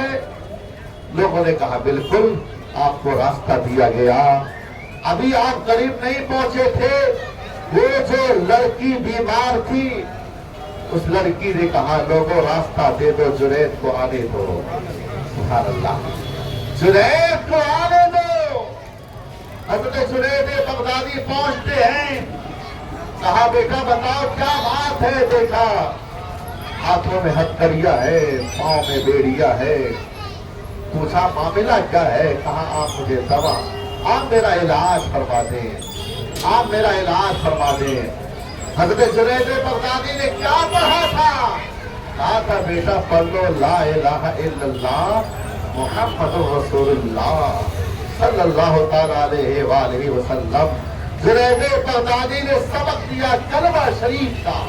لوگوں نے کہا بالکل، آپ کو راستہ دیا گیا۔ ابھی آپ قریب نہیں پہنچے تھے، وہ جو لڑکی بیمار تھی اس لڑکی نے کہا لوگوں راستہ دے دو، جنید کو آنے دو۔ سبحان اللہ، جنید کو آنے دو۔ حضرت جنید بغدادی پہنچتے ہیں، کہا بیٹا بتاؤ کیا بات ہے؟ دیکھا ہاتھوں میں ہتھکڑیاں ہے، پاؤں میں بیڑیا ہے۔ پوچھا معاملہ کیا ہے؟ کہا آپ مجھے دوا، آپ میرا علاج فرما دیں، آپ میرا علاج فرما دیں۔ حضرت جنید بغدادی نے کیا پڑھا تھا؟ کہا تھا بیٹا پڑھ لو لا الہ الا اللہ محمد رسول اللہ صلی اللہ تعالیٰ علیہ وآلہ وسلم۔ جنید بغدادی نے سبق دیا کلمہ شریف کا،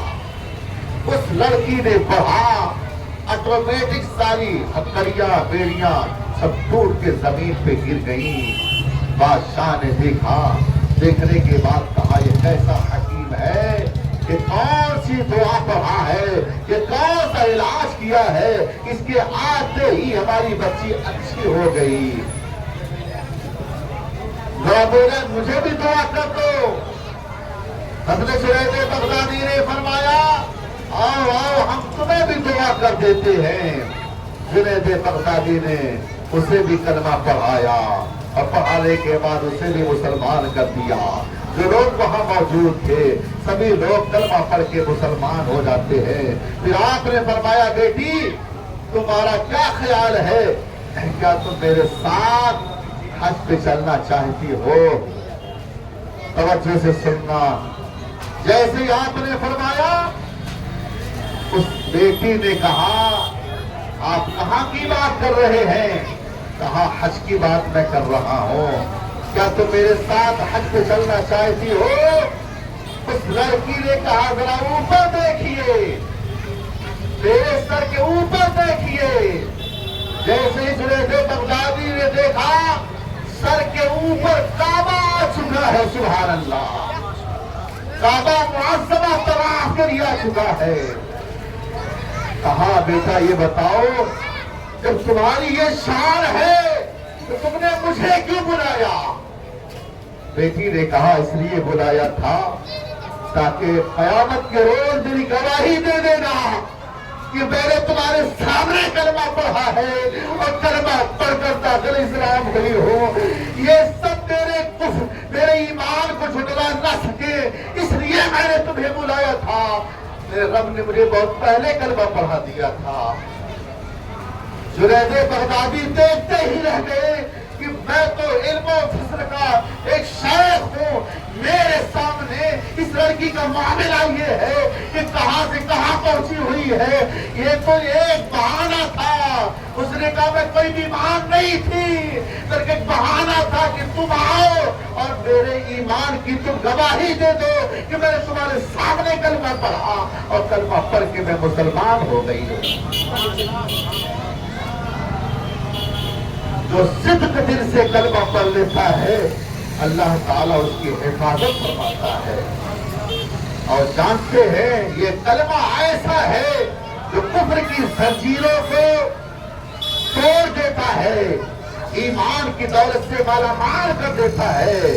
اس لڑکی نے پڑھا، آٹومیٹک ساری ہتھکڑیاں بیڑیاں سب ٹوٹ کے زمین پہ گر گئیں۔ بادشاہ نے دیکھا، دیکھنے کے بعد کہا یہ کیسا حکیم ہے، یہ کون سی دعا پڑھا ہے، یہ کون سا علاج کیا ہے، اس کے آتے ہی ہماری بچی اچھی ہو گئی۔ بولے مجھے بھی دعا کر دو۔ حضرت جنید بغدادی نے فرمایا آؤ آؤ ہم تمہیں بھی دعا کر دیتے ہیں۔ جنید بغدادی نے اسے بھی کلمہ پڑھایا اور پڑھانے کے بعد اسے بھی مسلمان کر دیا۔ جو لوگ وہاں موجود تھے سبھی لوگ کلمہ پڑھ کے مسلمان ہو جاتے ہیں۔ پھر آپ نے فرمایا بیٹی تمہارا کیا خیال ہے، کیا تم میرے ساتھ حج پہ چلنا چاہتی ہو؟ توجہ سے سننا، جیسے ہی آپ نے فرمایا اس بیٹی نے کہا آپ کہاں کی بات کر رہے ہیں؟ کہا حج کی بات میں کر رہا ہوں، کیا تم میرے ساتھ حج پہ چلنا چاہتی ہو؟ اس لڑکی نے کہا ذرا اوپر دیکھیے، میرے سر کے اوپر دیکھیے۔ جیسے ہی جنید بغدادی نے دیکھا سر کے اوپر کعبہ آ چکا ہے، سبحان اللہ، کعبہ معظمہ طواف کے لیے آ چکا ہے۔ کہا بیٹا یہ بتاؤ جب تمہاری یہ شان ہے تو تم نے مجھے کیوں بلایا؟ بیٹی نے کہا اس لیے بلایا تھا تاکہ قیامت کے روز میری گواہی دے دینا کہ میں نے تمہارے سامنے کلمہ پڑھا ہے اور کلمہ پڑھ کر داخل اسلام ہوئی ہو۔ یہ سب میرے ایمان کو جھٹلا نہ سکے، اس لیے میں نے تمہیں بلایا تھا۔ میرے رب نے مجھے بہت پہلے کلمہ پڑھا دیا تھا۔ جنید بغدادی دیکھتے ہی رہ گئے کہ میں تو علم و فضل کا ایک شیخ ہوں، میرے سامنے اس لڑکی کا معاملہ یہ ہے کہ کہاں سے کہاں پہنچی ہوئی ہے، یہ تو ایک بہانہ تھا۔ اس نے کہا میں کوئی بیمار نہیں تھی، بلکہ ایک بہانہ تھا کہ تم آؤ اور میرے ایمان کی تم گواہی دے دو کہ میں نے تمہارے سامنے کلمہ پڑھا اور کلمہ پڑھ کے میں مسلمان ہو گئی ہوں۔ جو صدق دل سے کلمہ پڑھ لیتا ہے اللہ تعالیٰ اس کی حفاظت فرماتا ہے۔ اور جانتے ہیں یہ کلمہ ایسا ہے جو کفر کی زنجیروں کو توڑ دیتا ہے، ایمان کی دولت سے مالا مال کر دیتا ہے۔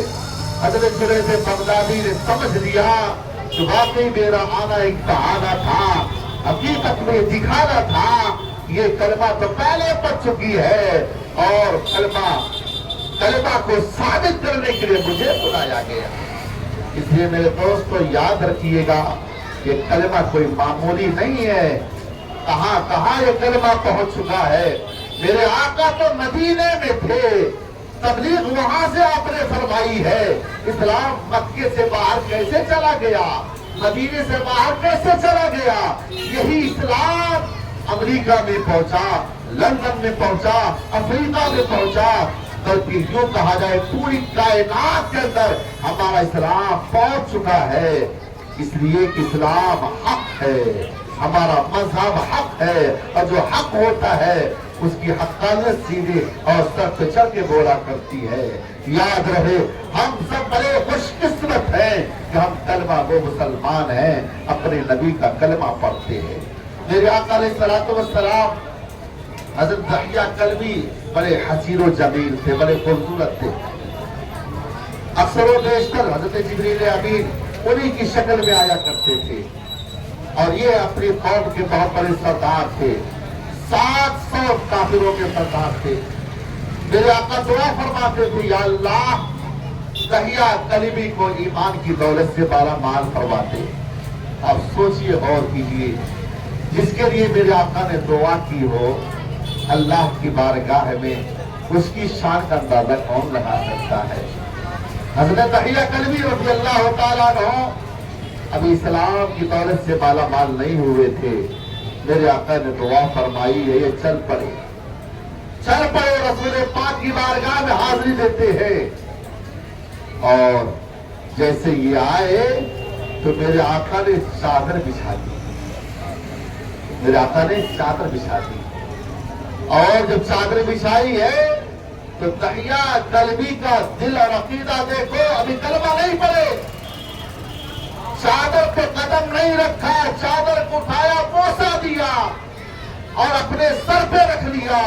حضرت جنید بغدادی نے سمجھ لیا کہ واقعی میرا آنا ایک بہانہ تھا، حقیقت میں دکھانا تھا، یہ کلمہ تو پہلے پڑھ چکی ہے اور کلمہ کو ثابت کرنے کے لیے مجھے بلایا گیا۔ اس لیے میرے دوستو یاد رکھیے گا، یہ کلمہ کوئی معمولی نہیں ہے، کہاں کہاں یہ کلمہ پہنچ چکا ہے۔ میرے آقا تو مدینے میں تھے، تبلیغ وہاں سے آپ نے فرمائی ہے۔ اسلام مکے سے باہر کیسے چلا گیا، مدینے سے باہر کیسے چلا گیا؟ یہی اسلام امریکہ میں پہنچا، لندن میں پہنچا، افریقہ میں پہنچا، بلکہ یوں کہا جائے پوری کائنات کے اندر ہمارا اسلام پہنچ چکا ہے۔ اس لیے کہ اسلام حق ہے، ہمارا مذہب حق ہے، اور جو حق ہوتا ہے اس کی حقانیت سیدھے اور سر پہ چڑھ کے بولا کرتی ہے۔ یاد رہے، ہم سب بڑے خوش قسمت ہیں کہ ہم کلمہ گو مسلمان ہیں، اپنے نبی کا کلمہ پڑھتے ہیں۔ میرے آقا علیہ الصلوۃ والسلام حضرت دحیہ کلبی بڑے حسین و جمیل تھے، بڑے خوبصورت تھے۔ اکثر و بیشتر حضرت جبریل امین انہی کی شکل میں آیا کرتے تھے، اور یہ اپنی قوم کے بہت بڑے سردار تھے، 700 کافروں کے سردار تھے۔ میرے آقا دعا فرماتے تھے، یا اللہ دحیہ کلبی کو ایمان کی دولت سے بالا مال فرماتے۔ اب سوچئے اور کیجئے، جس کے لیے میرے آقا نے دعا کی ہو، اللہ کی بارگاہ میں اس کی شان کا اندازہ کون لگا سکتا ہے؟ حضرت دحیہ کلبی رضی اللہ تعالیٰ عنہ ابھی اسلام کی دولت سے بالا مال نہیں ہوئے تھے۔ میرے آقا نے دعا فرمائی ہے، یہ چل پڑے رسول پاک کی بارگاہ میں حاضری دیتے ہیں۔ اور جیسے یہ آئے تو میرے آقا نے چادر بچھا دی، میرے آقا نے چادر بچھا دی، اور جب چادر بچھائی ہے تو دحیہ کلبی کا دل اور عقیدہ دیکھو، ابھی کلمہ نہیں پڑے، چادر پہ قدم نہیں رکھا، چادر کو اٹھایا، بوسا دیا اور اپنے سر پہ رکھ لیا۔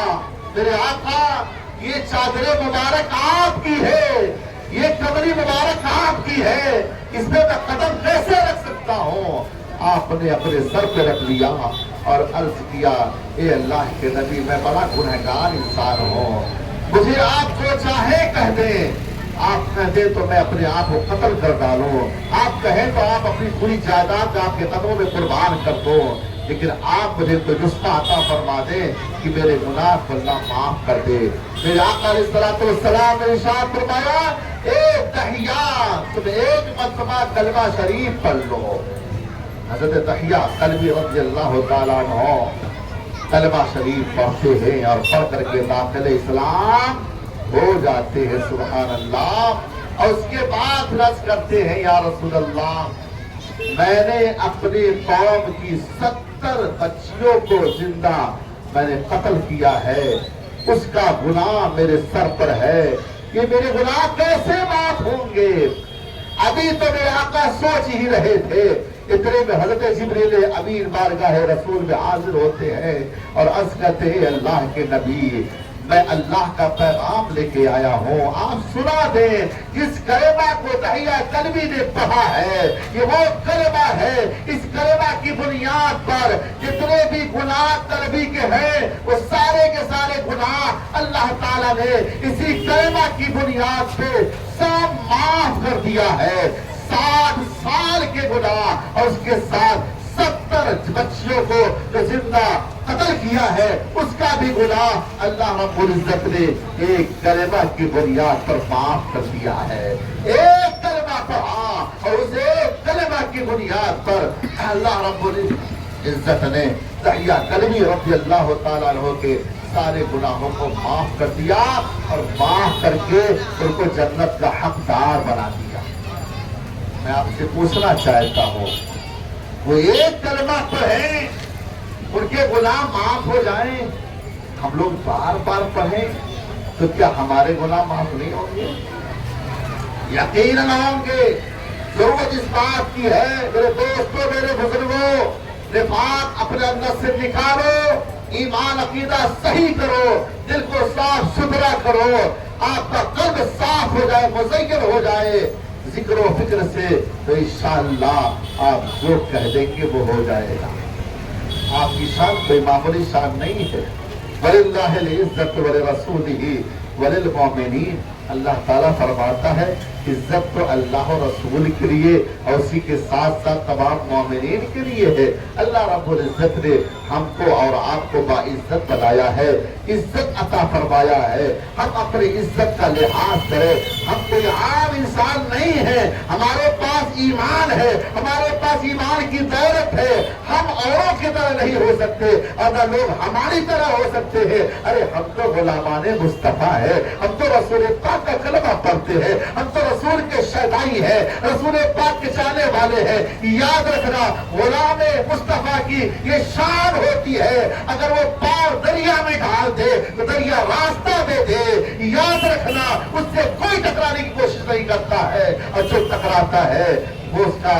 میرے آقا یہ چادر مبارک آپ کی ہے، یہ کمری مبارک آپ کی ہے، اس میں قدم کیسے رکھ سکتا ہوں؟ آپ نے اپنے سر پہ رکھ لیا اور عرض کیا، اے اللہ کے نبی، میں بڑا گنہگار انسان ہوں، مجھے آپ جو چاہے کہہ دیں، آپ کہہ دیں تو میں اپنے آپ کو قتل کر ڈالوں، آپ کہیں تو آپ اپنی پوری جائیداد آپ کے قدموں میں قربان کر دو، لیکن آپ مجھے کوئی نسخہ عطا فرما دیں کہ میرے گناہ کو اللہ معاف کر دے۔ میرے آقا علیہ الصلوۃ والسلام نے ارشاد فرمایا، اے دحیہ تم ایک مرتبہ کلمہ شریف پڑھ لو۔ حضرت دحیہ کلبی رضی اللہ تعالیٰ عنہ کلمہ شریف پڑھتے ہیں اور پڑھ کر کے داخل اسلام ہو جاتے ہیں، سبحان اللہ۔ اور اس کے بعد عرض کرتے ہیں، یا رسول اللہ، میں نے اپنی قوم کی 70 بچیوں کو زندہ میں نے قتل کیا ہے، اس کا گناہ میرے سر پر ہے، یہ میرے گناہ کیسے معاف ہوں گے؟ ابھی تو میرے آقا سوچ ہی رہے تھے، اتنے میں حضرت جبریل امین بارگاہ رسول میں حاضر ہوتے ہیں اور عرض کرتے ہیں، اللہ کے نبی، میں اللہ کا پیغام لے کے آیا ہوں، آپ سنا دیں، جس کلمہ کو دحیہ کلبی نے پڑھا ہے یہ وہ کلمہ ہے، اس کلمہ کی بنیاد پر جتنے بھی گناہ کلبی کے ہیں وہ سارے کے سارے گناہ اللہ تعالیٰ نے اسی کلمہ کی بنیاد پہ سب معاف کر دیا ہے۔ 60 سال کے گناہ اور اس کے ساتھ 70 بچیوں کو جو زندہ قتل کیا ہے اس کا بھی گناہ اللہ رب العزت نے ایک کلمہ کی بنیاد پر معاف کر دیا ہے۔ ایک کلمہ پڑھا اور اس ایک کلمہ کی بنیاد پر اللہ رب العزت نے دحیہ کلبی رضی اللہ تعالیٰ عنہ کے سارے گناہوں کو معاف کر دیا اور معاف کر کے ان کو جنت کا حقدار بنا دیا۔ میں آپ سے پوچھنا چاہتا ہوں، وہ ایک کلمہ پڑھیں ان کے گناہ معاف ہو جائیں، ہم لوگ بار بار پڑھیں تو کیا ہمارے گناہ معاف نہیں ہوں گے؟ یقیناً ہوں گے۔ ضرورت اس بات کی ہے میرے دوستوں، میرے بزرگوں، نفاق اپنے اندر سے نکالو، ایمان عقیدہ صحیح کرو، دل کو صاف ستھرا کرو، آپ کا قلب صاف ہو جائے، مزین ہو جائے ذکر و فکر سے، تو انشاءاللہ آپ جو کہہ دیں گے وہ ہو جائے گا۔ آپ کی شان کوئی معمولی شان نہیں ہے۔ وَلِلَّهِ الْعِزَّةُ وَلِرَسُولِهِ وَلِلْمُؤْمِنِينَ، اللہ تعالیٰ فرماتا ہے عزت تو اللہ و رسول کے لیے اور اسی کے ساتھ ساتھ تمام مومنین کے لیے ہے۔ اللہ رب العزت نے ہم کو اور آپ کو باعزت بنایا ہے، عزت عطا فرمایا ہے۔ ہم اپنی عزت کا لحاظ کریں، ہم کوئی عام انسان نہیں ہے، ہمارے پاس ایمان ہے، ہمارے پاس ایمان کی دولت ہے، ہم اوروں کی طرح نہیں ہو سکتے اور نہ لوگ ہماری طرح ہو سکتے ہیں۔ ارے ہم تو غلامان مصطفیٰ ہے، ہم تو رسول پاک کا کلمہ پڑھتے ہیں، ہم تو رسول کے شہدائی ہیں، رسول پاک کے چاہنے والے ہیں۔ یاد رکھنا غلام مصطفیٰ کی یہ شان ہوتی ہے، اگر وہ پاؤں دریا میں ڈال دے تو دریا راستہ دے دے۔ یاد رکھنا اس سے کوئی ٹکرانے کی کوشش نہیں کرتا ہے، اور جو ٹکراتا ہے وہ اس کا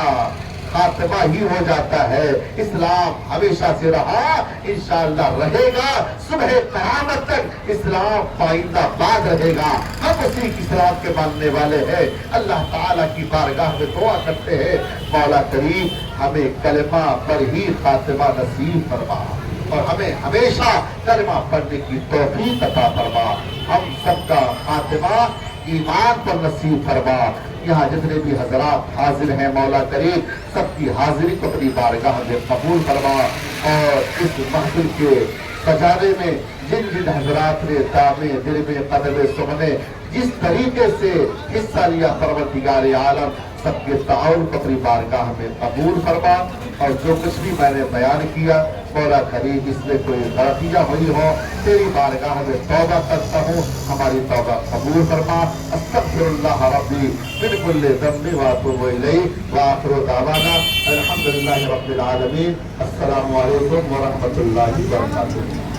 خاتمہ ہی ہو جاتا ہے۔ اسلام ہمیشہ سے رہا، انشاءاللہ رہے گا، صبح قیامت تک اسلام پائندہ باد رہے گا۔ ہم اسی اسلام کے ماننے والے ہیں۔ اللہ تعالیٰ کی بارگاہ میں دعا کرتے ہیں، مولا کریم ہمیں کلمہ پر ہی خاتمہ نصیب فرما اور ہمیں ہمیشہ کلمہ پڑھنے کی توفیق عطا فرما۔ ہم سب کا خاتمہ ایمان پر نصیب فرما۔ یہاں جتنے بھی حضرات حاضر ہیں مولا کریم سب کی حاضری کو اپنی بارگاہ میں قبول فرما، اور اس محفل کے سجانے میں جن جن حضرات نے دامے دل میں قدم سمنے جس طریقے سے حصہ لیا، پروردگار عالم سب کے تعاون کو اپنی بارگاہ میں قبول فرما، اور جو کچھ بھی میں نے بیان کیا مولا کریم اس میں کوئی غلطیاں ہوئی ہو تیری بارگاہ میں توبہ کرتا ہوں، ہماری توبہ قبول فرما۔ استغفر اللہ ربی من کل ذنب واتوب الیہ، وآخر دعوانا الحمدللہ رب العالمین۔ السلام علیکم ورحمۃ اللہ وبرکاتہ۔